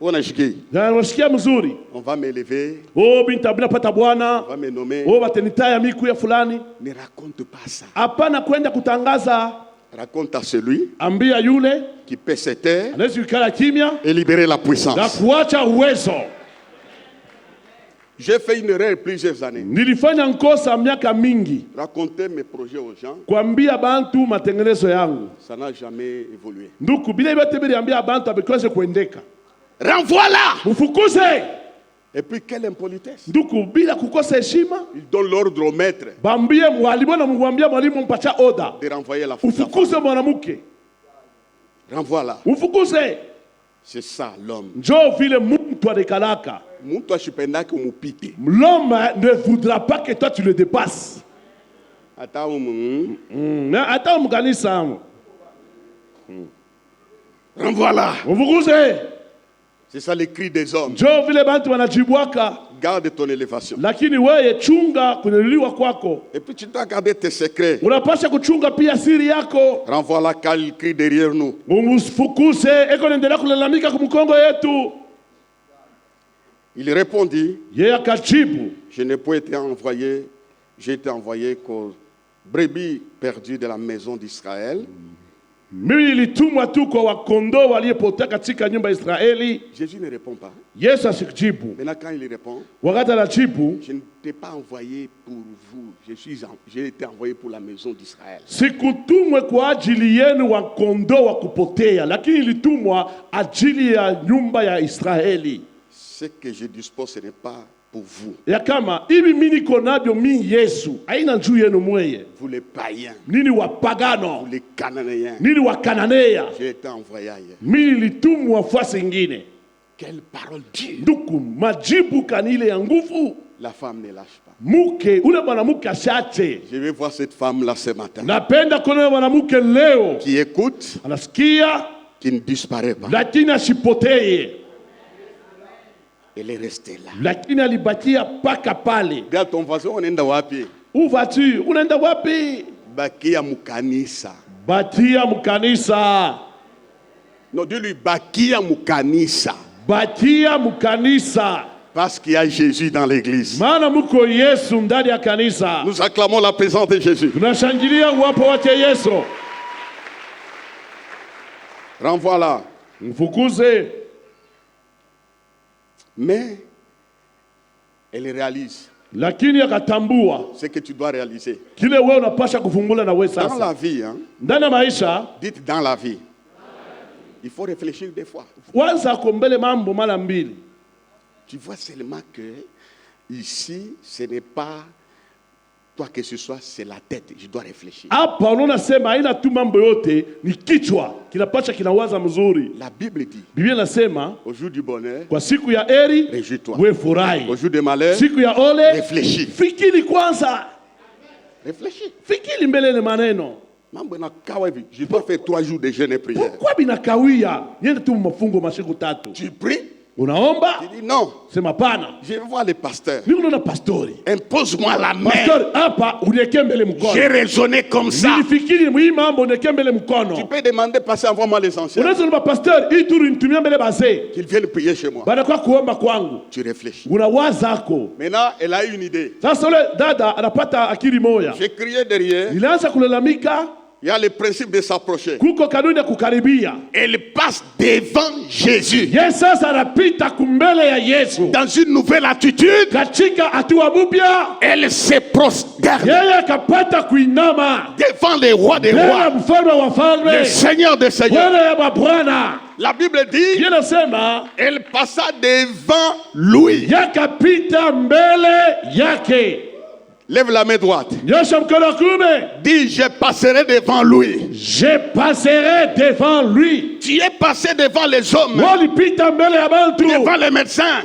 On a chiqué. Na unasikia mzuri, On va m'élever, oh binta bila pata on bwana, va me nommer. oh batenitaya miku ya fulani. Ne raconte pas ça. Hapana kwenda kutangaza. Raconte à celui Ambia yule qui peut se taire anaweza kukala kimya et libérer la na puissance. kuacha uwezo. J'ai fait une erreur plusieurs années. Nilifanya nkosa miaka mingi Raconter mes projets aux gens, kuambia bantu matengenezo yangu. ça n'a jamais évolué. Nduku bila vyote biliambia bantu abikweze kuendeka. Renvoie-la. Mfukuze. Et puis quelle impolitesse. Nduku bila kukosa heshima, Il donne l'ordre au maître bambie mwalimu na mwambia mwalimu mpacha oda. de renvoyer la femme. Ufukuze mwanamke. Renvoie-la. Ufukuze. C'est ça l'homme. Njoo vile mtu anakalaka. Mtu ashipendake umupite. L'homme ne voudra pas que toi tu le dépasses. Hata Hata mkanisa. renvoie-la. Ufukuze. C'est ça le cri des hommes. Njoo vile bantu wanajibwaka. Garde ton élévation. Lakini wewe chunga kunyanyuliwa kwako. Et puis tu dois garder tes secrets. Unapaswa kuchunga pia siri yako. Renvoie-la car il crie derrière nous. Umfukuze, eko naendelea kulalamika kumkongo yetu. Il répondit, Yeye akajibu, je n'ai pas été envoyé, j'ai été envoyé qu'aux brebis perdues de la maison d'Israël. mimi nilitumwa tu kwa wakondoo waliopotea katika nyumba ya Israeli. Jésus ne répond pas. Yesu asijibu. Maintenant quand il répond, Wakati anajibu, je ne t'ai pas envoyé pour vous, j'ai été envoyé pour la maison d'Israël. sikutumwe kwa ajili yenu wakondoo wa kupotea, lakini nilitumwa ajili ya nyumba ya Israeli. Ce que je dispose, ce n'est pas pour vous. Ya kama hivi mimi niko navyo mimi Yesu, haina juu yenu mweye. Vous les païens, Nini wapagano, vous les cananéens, nini wakananea. j'ai été envoyé ailleurs. Mimi nilitumwa fasi ingine. Quelle parole Dieu! Nduku, majibu kanile ya nguvu. La femme ne lâche pas. Muke, ule mwanamke asiache. Je vais voir cette femme-là ce matin. Napenda kuona mwanamke leo Qui écoute, anasikia qui ne disparaît pas. lakini asipotee. Elle est restée là. lakini alibakia paka pale. Regarde ton voisin, on est dans wapi? Où vas-tu? Unaenda wapi? Bakia mukanisa. Batia mkanisa. Non, dis-lui, bakia mukanisa. Batia mkanisa. Parce qu'il y a Jésus dans l'église. Maana muko Yesu ndani ya kanisa. Nous acclamons la présence de Jésus. Tunashangilia uwapo wake Yesu. Renvoie-la. Mfukuze. Mais elle réalise Lakini akatambua ce que tu dois réaliser. kile wewe unapasha kufungula na wewe Dans la sasa. vie, hein, Ndani ya maisha, dites dans la vie. Il faut réfléchir des fois. kwanza kombele mambo mara mbili. Tu vois seulement que ici, ce n'est pas toi que ce soit, c'est la tête. Je dois réfléchir. Hapa unaona sema haina tu mambo yote, ni kichwa kinapasha kinawaza mzuri. La Bible dit, Biblia inasema au jour du bonheur, kwa siku ya heri réjouis-toi. wewe furahi. Au jour du malheur, Siku ya ole réfléchis. fikiri kwanza. Réfléchis. Fikiri mbele na maneno. Mambo na kawa hivi. Je dois faire 3 jours de jeûne et prière. Kwa binakawia, niende tu mafungo masiku 3. Tu pries, Unaomba? tu dis non. Sema pana. Je vais voir les pasteurs. Mimi unaona pastori. Impose-moi la main. Pastori hapa uniwekee mbele J'ai mkono. raisonné comme ça. Nilifikiri hii mambo uniwekee mbele Tu mkono. peux demander, passer, envoie-moi les anciens. Unaweza niomba pastori hii tu nitumie mbele bazee. Qu'ils viennent prier chez moi. Baada kwa kuomba kwangu. Tu réfléchis. Unawazako. Maintenant, elle a eu une idée. Sasa ule dada anapata akili moya. J'ai crié derrière. Ilianza kulalamika, Il y a le principe de s'approcher. kuko kanuni ya kukaribia. Elle passe devant Jésus. Yesu sasa anapita kumbele ya Yesu. Dans une nouvelle attitude, Katika hatua mpya, elle se prosterne yeye akapata kuinama devant les rois des mbele ya rois, mfalme wa le falme, Seigneur des seigneurs. Bwana ya mabwana. La Bible dit, Biblia inasema elle passa devant lui. yakapita mbele yake. Lève la main droite. Nyosha mkono wa kuume. Dis, je passerai devant lui. Je passerai devant lui. Tu es passé devant les hommes, Walipita mbele ya bantu, devant les médecins,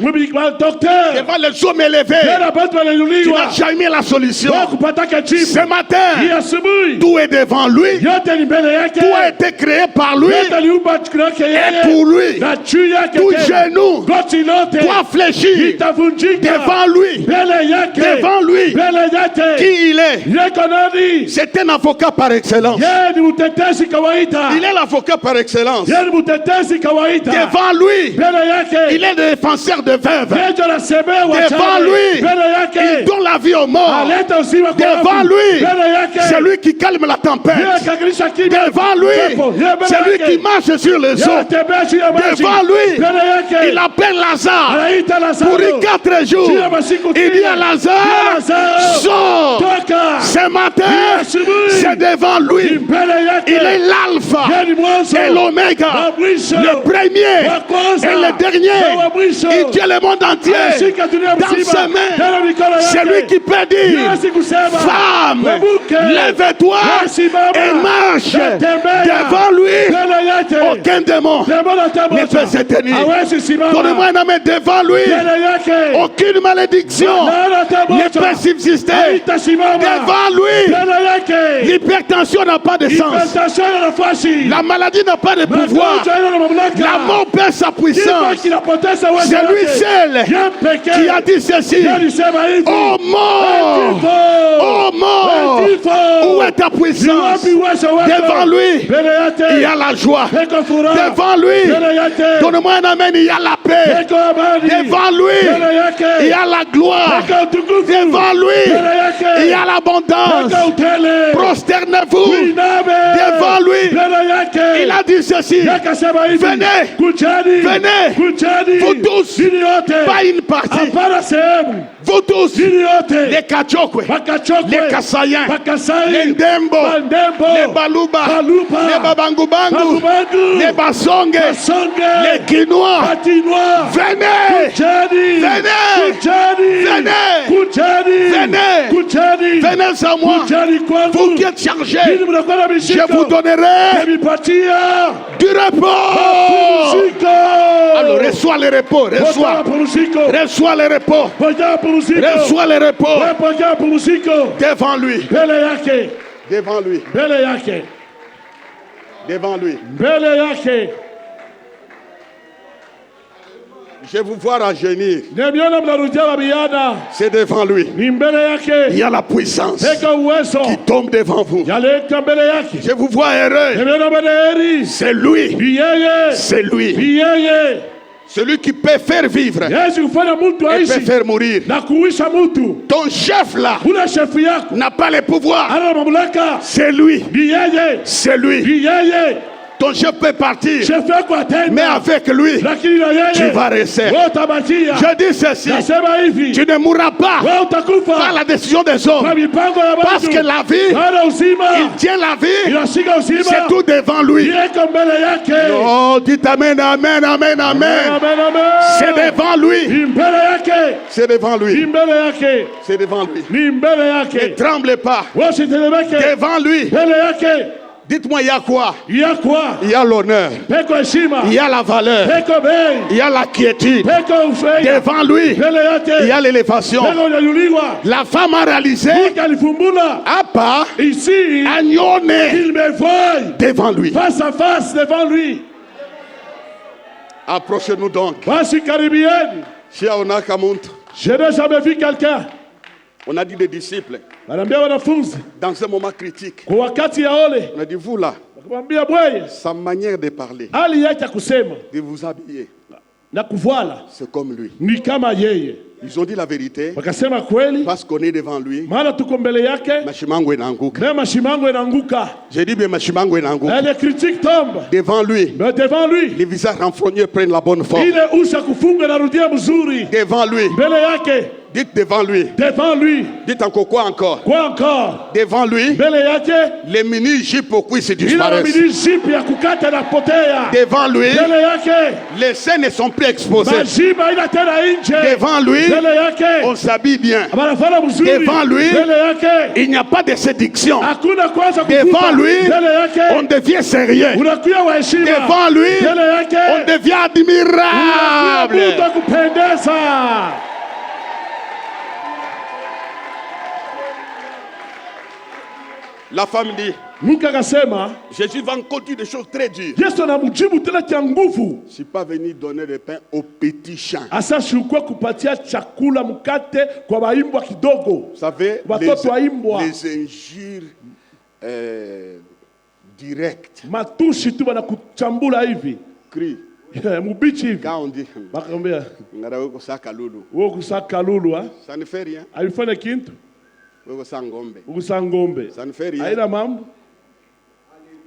docteur, devant les hommes élevés. mbele ya bantu Tu n'as waliinuliwa. jamais la solution. Wakupataka jibu. Ce matin, Hii asubuhi tout est devant lui. yote ni mbele yake. Tout a été créé par lui Yote aliumba yake et yeye. pour lui. Na juu yake Tout tena. genou Goti lote doit fléchir itavunjika devant lui. mbele yake. Devant lui. Mbele yake. Qui il est? Yeko nani? C'est un avocat par excellence. Yeye ni mtetezi kawaida. Il est l'avocat par excellence. Yeye ni mtetezi kawaida. Devant lui, Mbele yake. il est le défenseur de veuves. Yeye ndio anasemewa Devant wachane. lui, Mbele il yake. donne la vie aux morts. Aleta uzima kwa Devant wafu. lui, Mbele yake. c'est lui qui calme la tempête. Yeye akakilisha kimya. Devant lui, Pepo. Yeye mbele c'est lui yake. qui marche sur les Yeye eaux. anatembea juu ya maji. Devant lui, Mbele yake. il appelle Lazare. Anaita Lazaro. Pour 4 jours, Juu ya masiku il dit à kumi. Lazare, Lazaro. sors. Toka. Ce matin, asubuhi. c'est devant lui. Mbele yake. Il est l'alpha Yeye ni mwanzo. et l'oméga, Wa mwisho. le premier Wa kwanza. et le dernier. Na wa mwisho. Il tient le monde entier Anashika dunia dans mzima. ses mains. Tena mikono yake. C'est lui qui peut dire, Yeye kusema. femme, Mwanamke. lève-toi Wewe simama. et marche. Tembea. Devant lui, Mbele yake. aucun démon ne peut se tenir. hawezi simama. Donnez-moi un amen. Devant lui, Mbele yake. aucune malédiction ne peut subsister. Haitasimama. Devant lui, Mbele yake. l'hypertension n'a pas de sens. Hypertension ina nafasi. La maladie n'a pas de pouvoir. Magonjwa haina mamlaka. La mort perd sa Kifo puissance. kinapoteza uwezo C'est lui wake. seul Yeye pekee. qui a dit ceci. Yeye alisema hivi. Oh mort! Kifo. Oh mort! Kifo. Où est ta Ni puissance? wapi uwezo wako? Devant lui, Mbele yake. il y a la joie. Peko furaha. Devant lui, Mbele yake. donne-moi un amen, il y a la paix. Peko amani. Devant lui, Mbele yake. il y a la gloire. Peko utukufu. Devant lui, Mbele yake. il y a l'abondance. Peko utele. Prosternez-vous Uiname. devant lui. Mbele yake. Il a dit ceci. Akasema hivi. Venez. Kujeni. Venez. Kujeni. Vous tous. Dini yote. Pas une partie. Hapana sehemu. Vous tous. Dini yote. Les Kachokwe, Bakachokwe. les Kassaïens, Bakasai. les Ndembo, Bandembo. les Baluba, Baluba. les Babangubangu, Bagubangu. les Basonge, Basonge. les Kinois. Batinois. Venez, Kujeni. Venez. Kujeni. Venez. Kujeni. Venez. Kujeni. venez à moi. Kujeni kwangu. Vous qui êtes chargés, Ninyi mnakuwa na je mishiko. vous donnerai Nimepatia du repos. pumziko. Alors reçois le repos, Pokea reçois, pumziko. reçois le repos, Pokea pumziko. reçois le repos Pokea pumziko. devant lui, Mbele yake. devant lui, Mbele yake. devant lui. Mbele yake. Je vous vois rajeunir. Nimeona mnarudia babiana. C'est devant lui. Ni mbele Il yake. y a la puissance Peka uwezo. qui tombe devant vous. Yaleta mbele yake. Je vous vois heureux. Nimeona badaheri. C'est lui. Ni yeye. C'est lui. Ni yeye. Celui qui peut faire vivre Yesu kufanya mtu et peut aishi faire mourir. na kuisha mtu. Ton chef là Ule shefu yako n'a pas le pouvoir. ana mamlaka. C'est lui. Ni yeye. C'est lui. Ni yeye. Ton chef peut partir. Shefu yako atenda. Mais avec lui, Lakini na yeye. tu vas rester. Wewe utabakia. Je dis ceci. Nasema hivi. Tu ne mourras pas Wewe utakufa. par la décision des hommes. Kwa mipango ya watu. Parce que la vie, Baada uzima. il tient la vie. Inashika uzima. C'est tout devant lui. Yeko mbele yake. Oh, dites amen, amen, amen, amen. Amen, amen. C'est devant lui. Ni mbele yake. C'est devant Ni lui. mbele yake. C'est devant lui. Ni mbele Ne yake. tremble pas. Wasitetemeke. Devant lui. Mbele yake. Dites-moi, il y a quoi? Ya kwa. Il y a l'honneur. Peko heshima. Il y a la valeur. Peko bei. Il y a la quiétude. Peko ufei. Devant lui, Mbele yake. il y a l'élévation. Peko unyanyuliwa. La femme a réalisé Mke alifumbula. Apa Ici, agnone il me voit devant lui. face à face devant lui. Approchez-nous donc. Basi karibieni. Si on a qu'à montre, Je n'ai jamais vu quelqu'un. on a dit des disciples, Wanaambia wanafunzi dans un moment critique, kwa wakati ya ole. on a dit vous là, Wakamwambia bweye. sa manière de parler, Hali yake ya kusema de vous habiller, na kuvala c'est comme lui. ni kama yeye. Ils ont dit la vérité Wakasema kweli, parce qu'on est devant lui. maana tuko mbele yake Mashimango inaanguka. na mashimango inaanguka. J'ai dit bien Mashimango inaanguka. Et les critiques tombent. Devant lui, Mais devant lui, les visages renfrognés prennent la bonne forme. ile usha kufunga na rudia mzuri. Devant lui, Mbele yake, dites devant lui. devant lui. Dites encore quoi encore? Quoi encore? Devant lui, Mbele yake, les mini-jupes aux cuisses ile disparaissent. mini zip ya kukata na potea. Devant lui, Mbele yake, les seins ne sont plus exposés. majiba ina tena nje. Devant lui, Mbele yake, on s'habille bien. wanafanya mzuri. Devant lui, Mbele yake, il n'y a pas de séduction. hakuna kwanza Devant kukupa. lui, Mbele yake, on devient sérieux. unakuwa wa heshima. Devant lui, Mbele yake, on devient admirable. unakuwa mtu wa kupendeza. La femme dit, Mke akasema, Jésus va encore dire des choses très dures. Yesu anamjibu tena cha nguvu. Je ne suis pas venu donner le pain aux petits champs. Asa shukuwa kupatia chakula mkate kwa waimbwa kidogo. Vous savez, Watoto waimbwa. les injures directes. Matushi tu wanakuchambula hivi. Crie. Mubichi hivi. Quand on dit, Wakamwambia, Ngarawe kusaka lulu, wewe kusaka lulu ha? ça ne fait rien. Alifanya kintu? Wewe kusaka ngombe, Ukusa ngombe. ça ne fait rien. Haina mambo.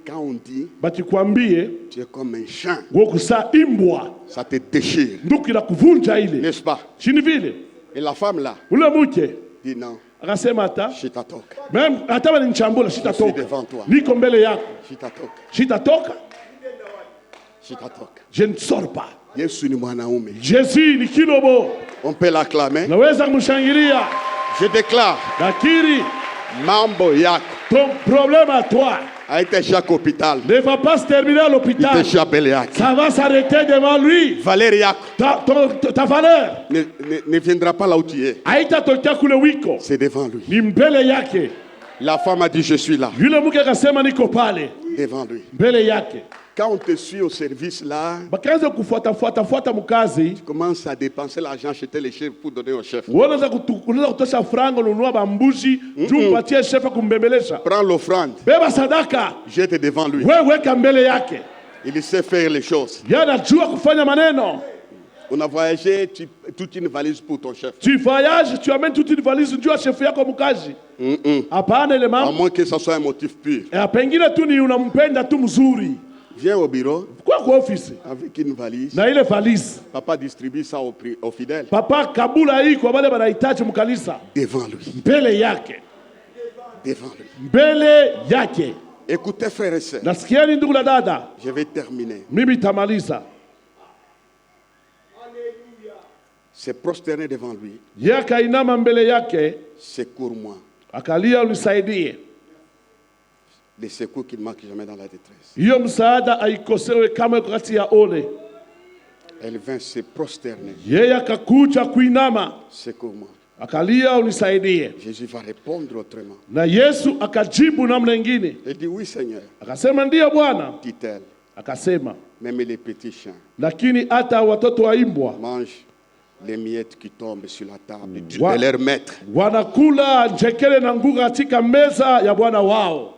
Quand on dit, Bakikwambie, tu es comme un champ, wewe kusa imbwa. ça te déchire, Nduki la kuvunja ile. n'est-ce pas? Chini vile. Et la femme là Ule mke dit non, akasema hata je t'attaque, mimi hata wanichambula je suis sitatoka. devant toi, Niko mbele yako. je t'attaque, Sitatoka. je t'attaque. Je ne sors pas. Yesu ni mwanaume. Jésus ni kilobo. On peut l'acclamer. Naweza kumshangilia. Je déclare, Lakini mambo yako ton problème à toi a été chaque hôpital, ne va pas se terminer à il l'hôpital. te chabelle yako. Ça va s'arrêter devant lui. Valérie yako Ta valeur ne viendra pas là où tu es. haitatokea kule wiko. C'est devant lui. Ni mbele yake. La femme a dit, je suis là, Yule mke akasema niko pale. devant lui. Mbele yake. Quand on te suit au service là, Bakaanza kufuata mkazi. tu commences à dépenser l'argent, acheter les chefs pour donner au chef. Unaweza kutosha franga ununua bambuzi juu mpatie shefa kumbembelesha. Prends l'offrande, Beba sadaka. jette devant lui. Wewe weka mbele yake. Il sait faire les choses. Yanajua kufanya maneno. On a voyagé, toute une valise pour ton chef. Tu voyages, tu amènes toute une valise juu ya shefu yako mkazi. Hapana ile À mambo. moins que ça soit un motif pur. Pengine tu ni unampenda tu mzuri. Viens au bureau Kwa ofisi. avec une valise. Na ile valise. Papa distribue ça aux fidèles. Papa kabula hii kwa wale wanahitaji mkanisa. Devant lui. Mbele yake. Devant lui. Mbele yake. Écoutez frères et sœurs, Nasikieni ndugu na dada. je vais terminer. Mimi tamaliza. Se prosterner devant lui, Yeye akainama mbele yake, secours-moi. akalia unisaidie. Les secours qui ne manquent jamais dans la détresse. Hiyo msaada haikosewe kama wakati ya ole. Elle vint se prosterner. Yeye akakuja kuinama, Secours-moi. akalia unisaidie. Jésus va répondre autrement. Na Yesu akajibu namna nyingine. Elle dit oui Seigneur, Akasema ndiyo Bwana. dit-elle. Akasema, même les petits chiens lakini hata watoto wa imbwa mangent les miettes qui tombent sur la table Wa- de leur maître. wanakula njekele na nguga katika meza ya bwana wao.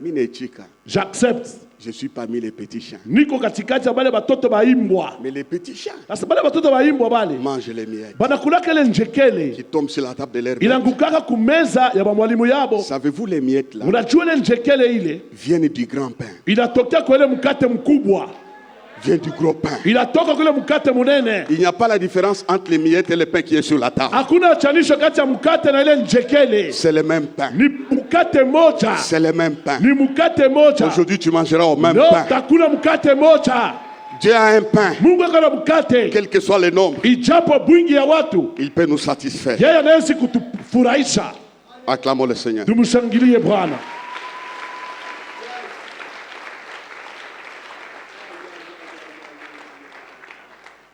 Minechika, J'accepte. je suis parmi les petits chiens. Niko katikati ya bale batoto ba imbwa. Mais les petits chiens Sasa bale batoto ba imbwa bale mangent les miettes banakulaka ile njekele qui tombent sur la table de leur maître. inangukaka kumeza ya bamwalimu yabo. Savez-vous, les miettes là Unajua ile njekele ile viennent du grand pain, inatokea kwa ile mkate mkubwa, viennent du gros pain. inatoka kwa ile mkate munene. Il n'y a pas la différence entre les miettes et le pain qui est sur la table. Hakuna chanisho kati ya mkate na ile njekele. C'est le même pain. Ni mkate moja, C'est le même pain. ni mkate moja. Aujourd'hui, tu mangeras au même No, pain. takula mkate moja. Dieu a un pain, Mungu akana mkate, quel que soit le nombre, ijapo bwingi ya watu, il peut nous satisfaire. yeye anaweza kutufurahisha. Acclamons le Seigneur. Tumshangilie Bwana.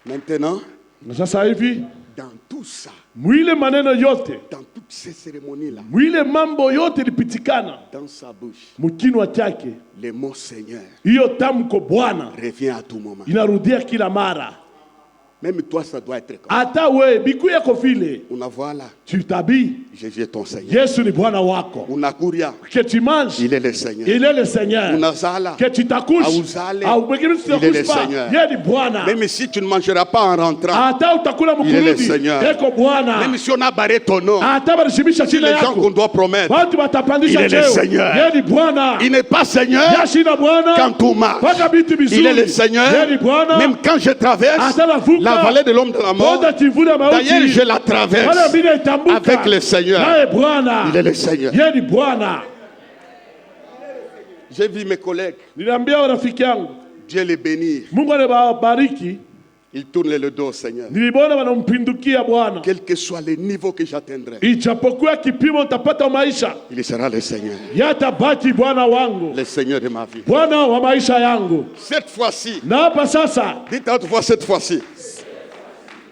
Maintenant, Na sasa hivi dans tout ça, mwile maneno yote, dans toutes ces cérémonies-là, mwile mambo yote ilipitikana dans sa bouche, mkinwa chake, le mot Seigneur hiyo tamko Bwana revient à tout moment. inarudia kila mara. Même toi, ça doit être comme Hata we biku yako vile ça. Voilà, tu tabii Jésus est ton Seigneur. Yesu ni Bwana wako, Unakuria, que tu manges, il est le Seigneur. il est le Seigneur. Unazala, Que tu t'accouches Auzale, au mwingine il est le usitakush pa, Seigneur. yeye ni Bwana. même si tu ne mangeras pas en rentrant, Hata utakula il est le mkurudi, Seigneur. eko Bwana. même si on a barré ton nom, Hata barishibisha si jina les gens qu'on yako, doit promettre, watu watapandisha Il est le cheo. Seigneur. Yeye ni Bwana. il n'est pas Seigneur Yesu na Bwana. quand tout marche. Paka vitu Il est vizuri. le Seigneur, Yeye ni Bwana. même quand je traverse Hata navuka la vallée de l'homme de la mort. bonde kivuli ya mauti. D'ailleurs, je la traverse Wala mimi naitambuka. avec le Seigneur. Naye Bwana. Il est le Seigneur. Yeye ni Bwana. J'ai vu mes collègues, Niliambia rafiki yangu, Dieu les bénir. Mungu anabariki. Ils tournent le dos au Seigneur. Niliona wanampindukia Bwana. Quel que soit le niveau que j'atteindrai, Ijapokuwa kipimo utapata maisha, il sera le Seigneur. yatabaki Bwana wangu, Le Seigneur de ma vie. Bwana wa maisha yangu. Cette fois-ci, Na hapa sasa, dites à haute voix cette fois-ci,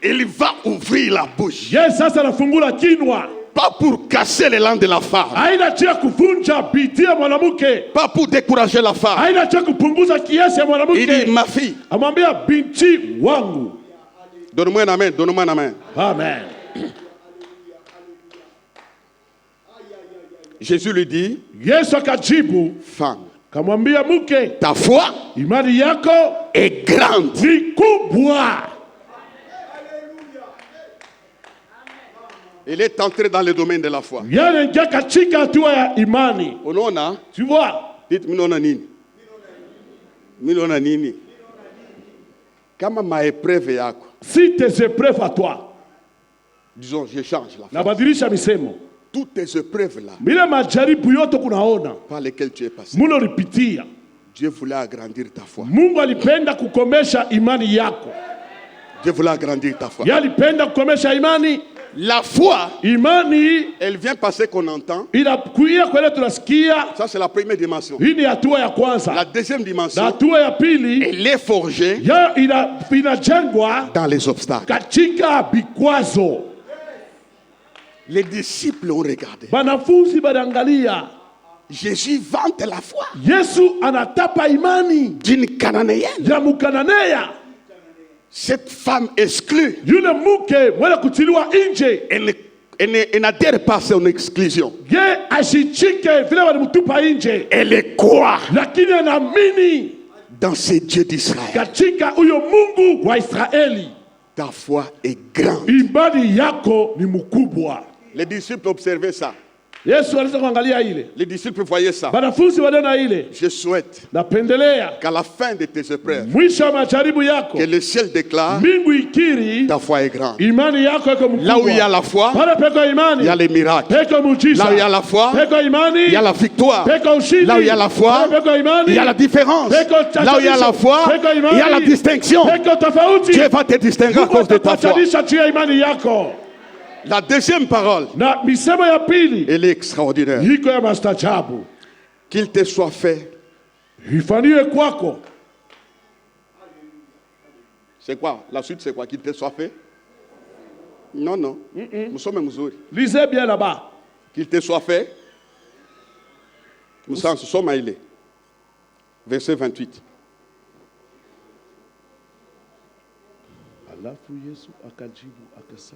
il va ouvrir la bouche. yeye sasa anafungula kinwa. Pas pour casser les langues de la femme. Haina cha kuvunja bidii ya mwanamke, Pas pour décourager la femme. haina cha kupunguza kiasi ya Il dit, mwanamke. ma fille, Amwambia binti wangu. donne-moi un amen, donne-moi un amen. Amen. Jésus lui dit, Yesu akajibu femme, kamwambia mke, ta foi imani yako est grande. ni kubwa. Il est entré dans le domaine de la foi. Yanaingia katika hatua ya imani. Unaona, Tu vois? dites minaona nini? Minaona nini? Kama maepreve yako, Si tes épreuves à toi, disons, je change la foi. nabadilisha misemo. Toutes tes épreuves là, Mile majaribu yote kunaona, par lesquelles tu es passé, mulo lipitia. Dieu voulait agrandir ta foi. Mungu alipenda kukomesha imani yako. Dieu voulait agrandir ta foi. Yeye alipenda kukomesha imani. La foi, Imani elle vient passer qu'on entend. inakuia kwele tunasikia. Ça, c'est la première dimension. Hii ni hatua ya La kwanza. deuxième Na dimension, hatua ya pili elle est forgée ya inajengwa dans les obstacles. katika vikwazo. Les disciples ont regardé. Banafunzi banaangalia. Jésus vante la foi Yesu anatapa imani d'une Cananéenne. ya Mukananea. Cette femme exclue, Yule mke mwenye kutiliwa nje, elle n'adhère pas à son exclusion. ye ashichike vile walimtupa nje, Elle est quoi lakini anaamini dans ce Dieu d'Israël? katika huyo Mungu wa Israeli. Ta foi est grande. Imani yako ni mkubwa. Les disciples observaient ça. Yesu anaweza kuangalia ile. Les disciples voyaient ça. Banafunzi waliona ile. Je souhaite Napendelea qu'à la fin de tes épreuves, mwisho wa majaribu yako, que le ciel déclare mbingu ikiri ta foi est grande. imani yako iko mkubwa. Là où il y a la foi, Pale peko imani, il y a les miracles. peko muujiza. Là où il y a la foi, Peko imani, il y a la victoire. peko ushindi. Là où il y a la foi, Pale peko imani, il y a la différence. Là où il y a la foi, peko imani, il y a la distinction. peko tofauti. Dieu va te distinguer à Mungu cause de ta foi. atakuachanisha juu ya imani yako. La deuxième parole, Na misemo ya pili elle est extraordinaire. iko ya mastajabu. Qu'il te soit fait. Ifanywe kwako. C'est quoi? La suite, c'est quoi? Qu'il te soit fait? Non, non. Nous sommes Missouri. Lisez bien là-bas. Qu'il te soit fait. Nous sommes à Verset 28. Alafu Yesu akajibu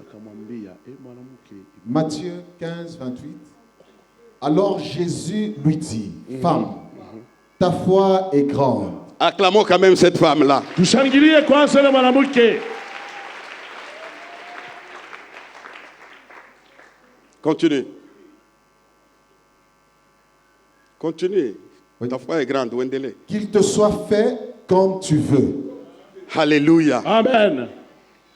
akamwambia, mwanamke. Matthieu 15, 28. Alors Jésus lui dit, femme, ta foi est grande. Acclamons quand même cette femme-là. Tushangilie kwanza yule mwanamke. Continue. Continue. Oui. Ta foi est grande, Wendele. Qu'il te soit fait comme tu veux. Alléluia. Amen.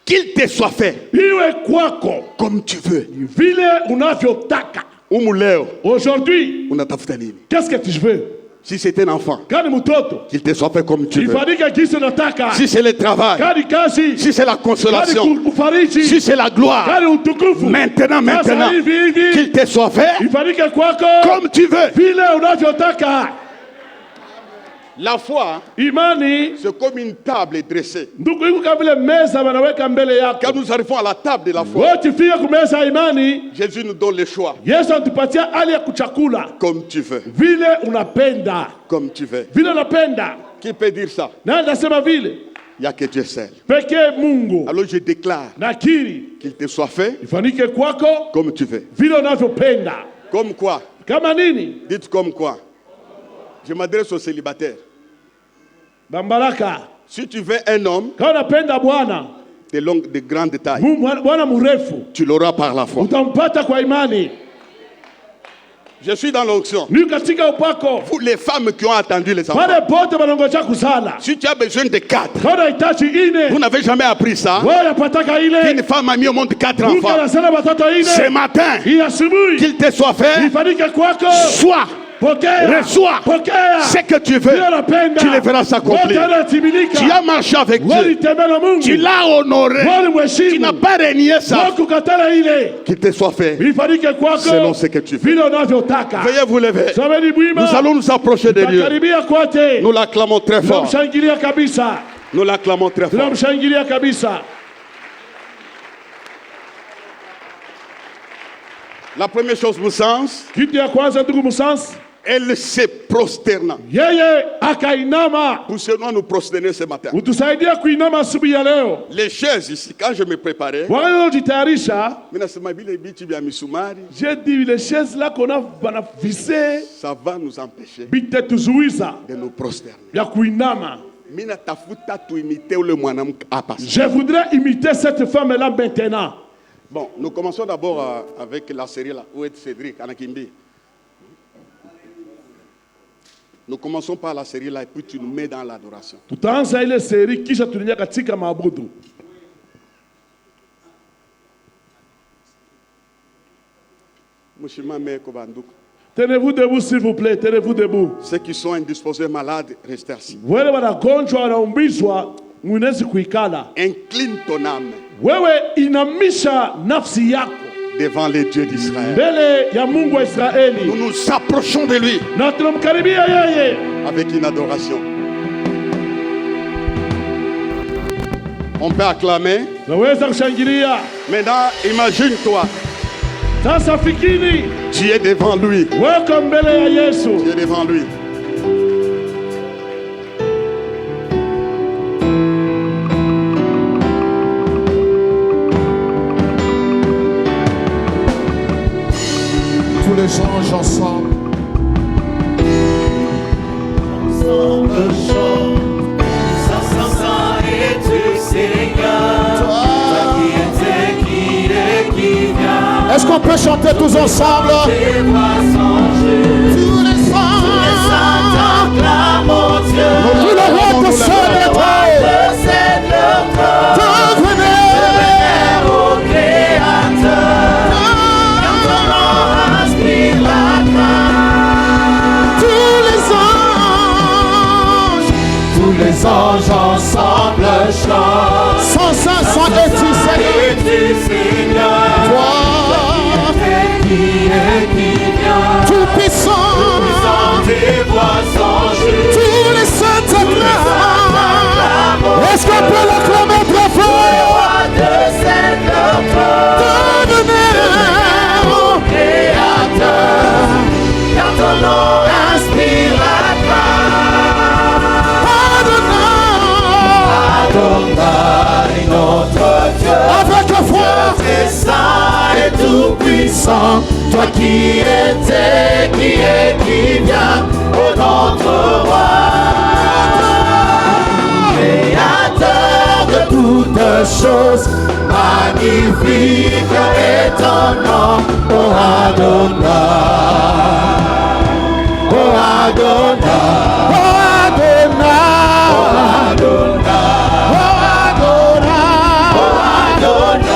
Qu'il te soit fait Iwe kwako comme tu veux. vile unavyotaka. Umuleo, Aujourd'hui, unatafuta nini? qu'est-ce que tu veux? Si c'est un enfant, Kani mtoto, qu'il te soit fait comme tu veux. ifanyike jinsi unataka. Si c'est le travail, Kani kazi, si c'est la consolation, kani kufariji, si c'est la gloire, kani utukufu. maintenant, Sasa hivi qu'il te soit fait ifanyike kwako comme tu veux. vile unavyotaka. La foi, Imani c'est comme une table dressée. ndugu, iko kama vile meza wanaweka mbele Quand yako. nous arrivons à la table de la foi, Wewe ukifika kwa meza ya imani, Jésus nous donne le choix. Yesu anatupatia hali ya kuchakula Comme tu veux. vile unapenda, Comme tu veux. vile unapenda. Qui peut dire ça? Na nasema vile Il n'y a que Dieu seul. pekee Mungu. Alors je déclare Nakiri qu'il te soit fait ifanyike kwako comme tu veux. vile unavyopenda. Comme quoi? Kama nini? Dites comme quoi? Je m'adresse aux célibataires. Bambaraka, Si tu veux un homme kama unapenda Bwana, de grande taille, Bwana mrefu, tu l'auras par la foi. utampata kwa imani. Je suis dans l'onction. Ni katika upako. Vous les femmes qui ont attendu les enfants. Pale pote wanangoja kusala. Si tu as besoin de 4, Kama unahitaji ine, vous n'avez jamais appris ça. wewe unapataka ile. Une femme a mis au monde 4 Mungu enfants. anasema watoto Ce ine. matin, Hii asubuhi qu'il te soit fait, ifanyike kwako. sois, Pokea. reçois Pokea. ce que tu veux. Vile unapenda. Tu le verras s'accomplir. Wote wanatimilika. Tu as marché avec Wewe Dieu. ulitembea na Mungu. Tu l'as honoré. Wewe Tu mheshimu. n'as pas renié ça. Wewe kukatala ile. Qu'il te soit fait Ifanyike kwako selon ce que tu veux. vile unavyotaka. Veuillez vous lever. Someni bwima. Nous allons nous approcher de Dieu. Takaribia kwake. Nous l'acclamons très fort. Tunamshangilia kabisa. Nous l'acclamons très fort. Tunamshangilia kabisa. La première chose, mon sens, Kitu ya kwanza ndugu Musansi, elle se prosterna. yeye akainama. Poussez-nous à nous prosterner ce matin. Utusaidia kuinama asubuhi ya leo. Les chaises ici, quand je me préparais, Wanajitayarisha, j'ai dit les chaises là qu'on a banafise ça va nous empêcher bitetuzuiza de nous prosterner. ya kuinama. Je voudrais imiter cette femme là maintenant. Bon, nous commençons d'abord avec la série là. Où est Cédric Anakimbi? Nous commençons par la série là et puis tu nous mets dans l'adoration. Tutaanza ile seri kisha tunaingia katika maabudu. Tenez-vous debout s'il vous plaît, tenez-vous debout. Ceux qui sont indisposés malades, restez assis. Wale wanagonjwa wanaumbizwa mnaweza kuikala. Incline ton âme Wewe inamisha nafsi yako devant les dieux d'Israël. mbele ya Mungu wa Israeli. Nous nous approchons de lui Na tunamkaribia yeye avec une adoration. On peut acclamer. naweza kushangilia. Maintenant, imagine-toi, Sasa fikiri tu es devant lui. weko mbele ya Yesu. Tu es devant lui. Tous les anges ensemble. Est-ce qu'on peut chanter tous ensemble? Tous les saints acclamons Dieu. Tout le roi possède le trône. Devenez au Créateur. Inspire la grâce. Tous les anges ensemble chantent. Sans et tu Seigneur. Toi tout puissant, tes voix sont justes. Tous les saints t'acclament. Est-ce qu'on peut l'acclamer très fort? Devenez au Créateur, car ton nom inspire la grâce. Adonai, notre es saint et tout puissant, toi qui étais, qui est, qui vient, ô notre roi, créateur de toutes choses, magnifique est ton nom, ô Adonai, ô Adonai, ô Adonai, ô Adonai.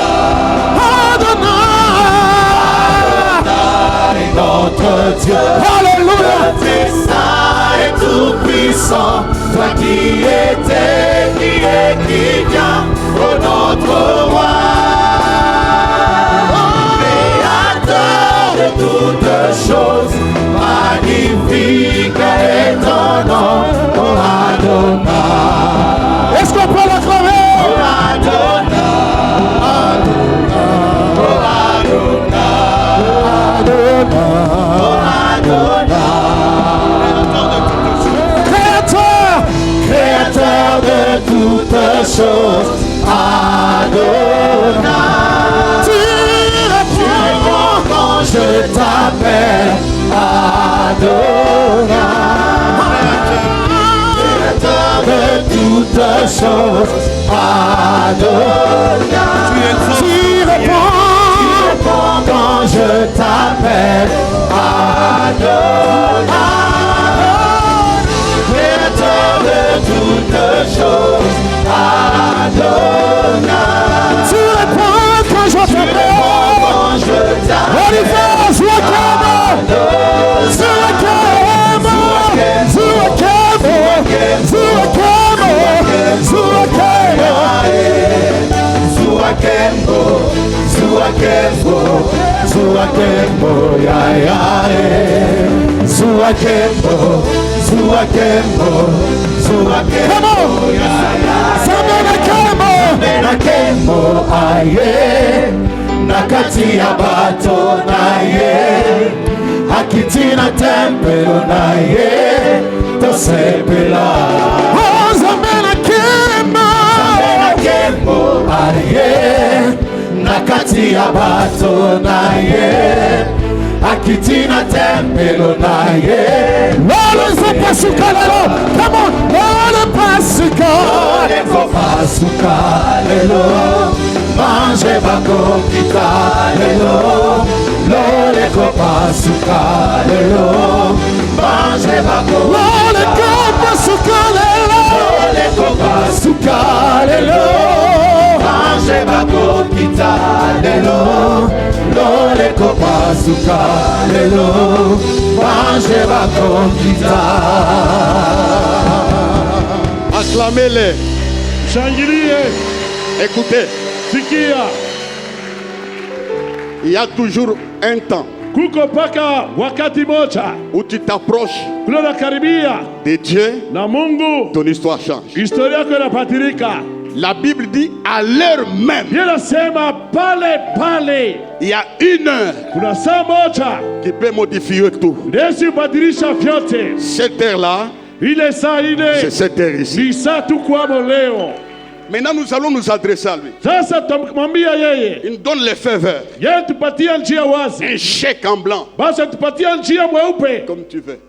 Notre Dieu, alléluia, tu es saint et tout puissant, toi qui étais, qui est, qui vient, ô notre roi, créateur de toutes choses, magnifique est ton nom, ô Adonai. Est-ce qu'on peut l'acclamer? Ô Adonai, ô Adonai, créateur de toutes choses, Adonai. Tu réponds quand je t'appelle, Adonai. Créateur de toutes choses, Adonai. Tu réponds quand je t'appelle, Adonai. Créateur de toutes choses, Adonai. Tu réponds quand je t'appelle, on y va, Zouakam, Zouakam, Zouakam, Zouakam, Zouakam, Zouakembo, Zouakembo, ya ya, Zouakembo, Zouakembo, Zouakembo, ya ya, Zamenakembo, Zamenakembo, aye, nakati ya bato na ye, akitina tempelo na ye, tosepela. Oh, Zamenakembo, Zamenakembo, aye, nakati ya bato na ye, akitina tempelo na ye. Lolo zapasuka lelo, come on, lolo pasuka, lolo pasuka lelo, mange bako kita lelo, lolo pasuka lelo, mange bako, lolo pasuka lelo, lolo pasuka lelo. Mange bako kita lelo, lole kopa suka lelo, mange bako kita. Acclamez-les. Shangilie, Écoutez, sikia, il y a toujours un temps kuko paka wakati moja, où tu t'approches kuna karibia de Dieu, na Mungu, ton histoire change. historia yako inapatirika. La Bible dit à l'heure même, Yanasema pale pale, il y a une heure kuna saa moja qui peut modifier tout. Yesu hubadilisha vyote. Cette heure-là, Ile saa c'est ile cette heure ici. ni saa tu kwamo leo. Maintenant, nous allons nous adresser à lui. Sasa tutamwambia yeye, Il nous donne les feux verts, yeye tupatia njia wazi, un chèque en blanc, basi tupatia njia mweupe. comme tu veux.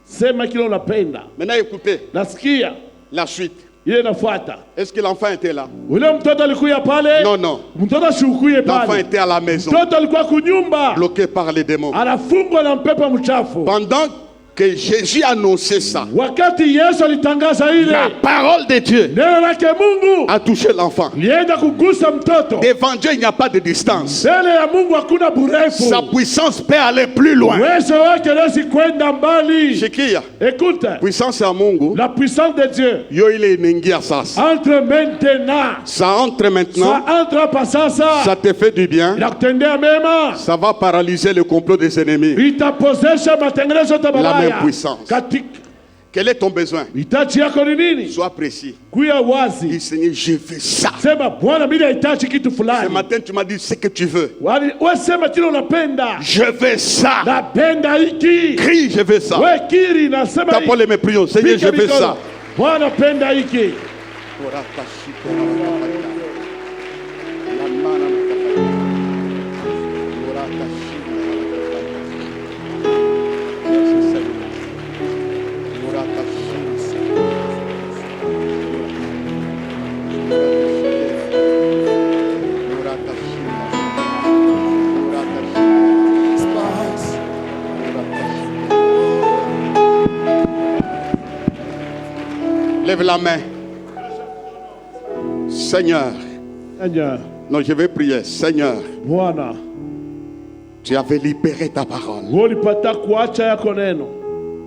Sema kile unapenda. Maintenant, écoutez Nasikia la suite. ile inafuata. Est-ce que l'enfant était là? Ule mtoto alikuya pale? Non, non. Mtoto ashukuye L'enfant pale. était à la maison, Mtoto alikuwa kunyumba, bloqué par les démons. anafungwa na mpepo mchafu. Pendant que Jésus annonçait ça, Wakati Yesu alitangaza ile, la parole de Dieu neno lake Mungu a touché l'enfant. lienda kugusa mtoto. Devant Dieu, il n'y a pas de distance. Mbele ya Mungu hakuna burefu. Sa puissance peut aller plus loin. Uwezo wake unaweza kwenda mbali. Shikia, Écoute, puissance ya Mungu, la puissance de Dieu yo ile inengia sasa. entre maintenant. Ça entre Ça maintenant, entre hapa sasa. ça te fait du bien. Inakutendea mema. Ça va paralyser le complot des ennemis. Itapozesha matengenezo ya La mabaya. même puissance. Katika Quel est ton besoin? hitaji yako ni nini? Sois précis. Kuya Dis wazi. Seigneur, je veux ça. Sema Bwana, mimi nahitaji kitu Ce fulani. matin, tu m'as dit ce que tu veux. Wewe sema kile unapenda. Je veux ça. Napenda hiki. Crie, je veux ça. Wewe kiri nasema Tapons les mains, prions. Seigneur, je veux ça. Bwana napenda hiki. Lève la main. Seigneur. Seigneur, Non, je vais prier. Seigneur, Bwana, tu avais libéré ta parole ulipata kuacha yako neno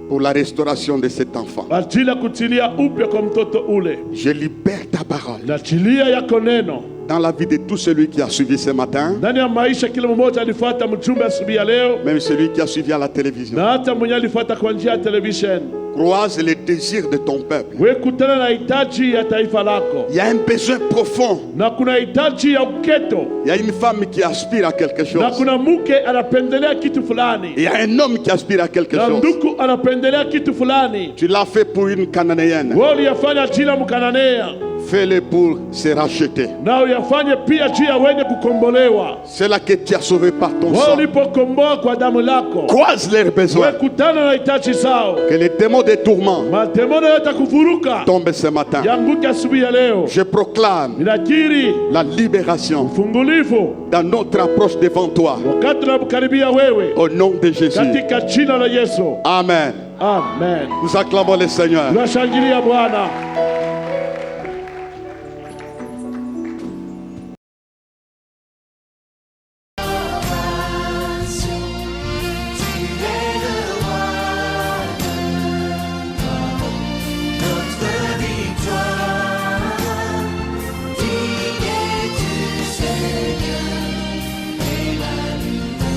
pour la restauration de cet enfant. ajili ya kutilia upya kwa mtoto ule. Je libère ta parole Nachilia yako neno dans la vie de tout celui qui a suivi ce matin, ndani ya maisha kila mmoja alifuata mjumbe asubuhi ya leo, même celui qui a suivi à la télévision. na hata mwenye alifuata kwa njia ya television. Croise les désirs de ton peuple. Wewe kutana na hitaji ya taifa lako, Il y a un besoin profond. na kuna hitaji ya uketo, Il y a une femme qui aspire à quelque na chose. kuna mke anapendelea kitu fulani, Il y a un homme qui aspire à quelque na chose. ndugu anapendelea kitu fulani. Tu l'as fait pour une Cananéenne. Wewe uliyafanya jina Mkananea, Fais-le pour se racheter. na uyafanye pia juu ya wenye kukombolewa. C'est là que tu as sauvé par ton Wewe sang. ulipokomboa kwa damu lako, Croise leurs besoins. wewe kutana na hitaji zao. Que les démons des tourments Mademono yatakuvuruka tombent ce matin. yanguke asubuhi ya leo. Je proclame Ninakiri la libération ufungulivu dans notre approche devant toi. wakati tunamkaribia wewe, Au nom de Jésus. katika jina la Yesu, Amen. amen. Nous acclamons le Seigneur. Tunashangilia Bwana.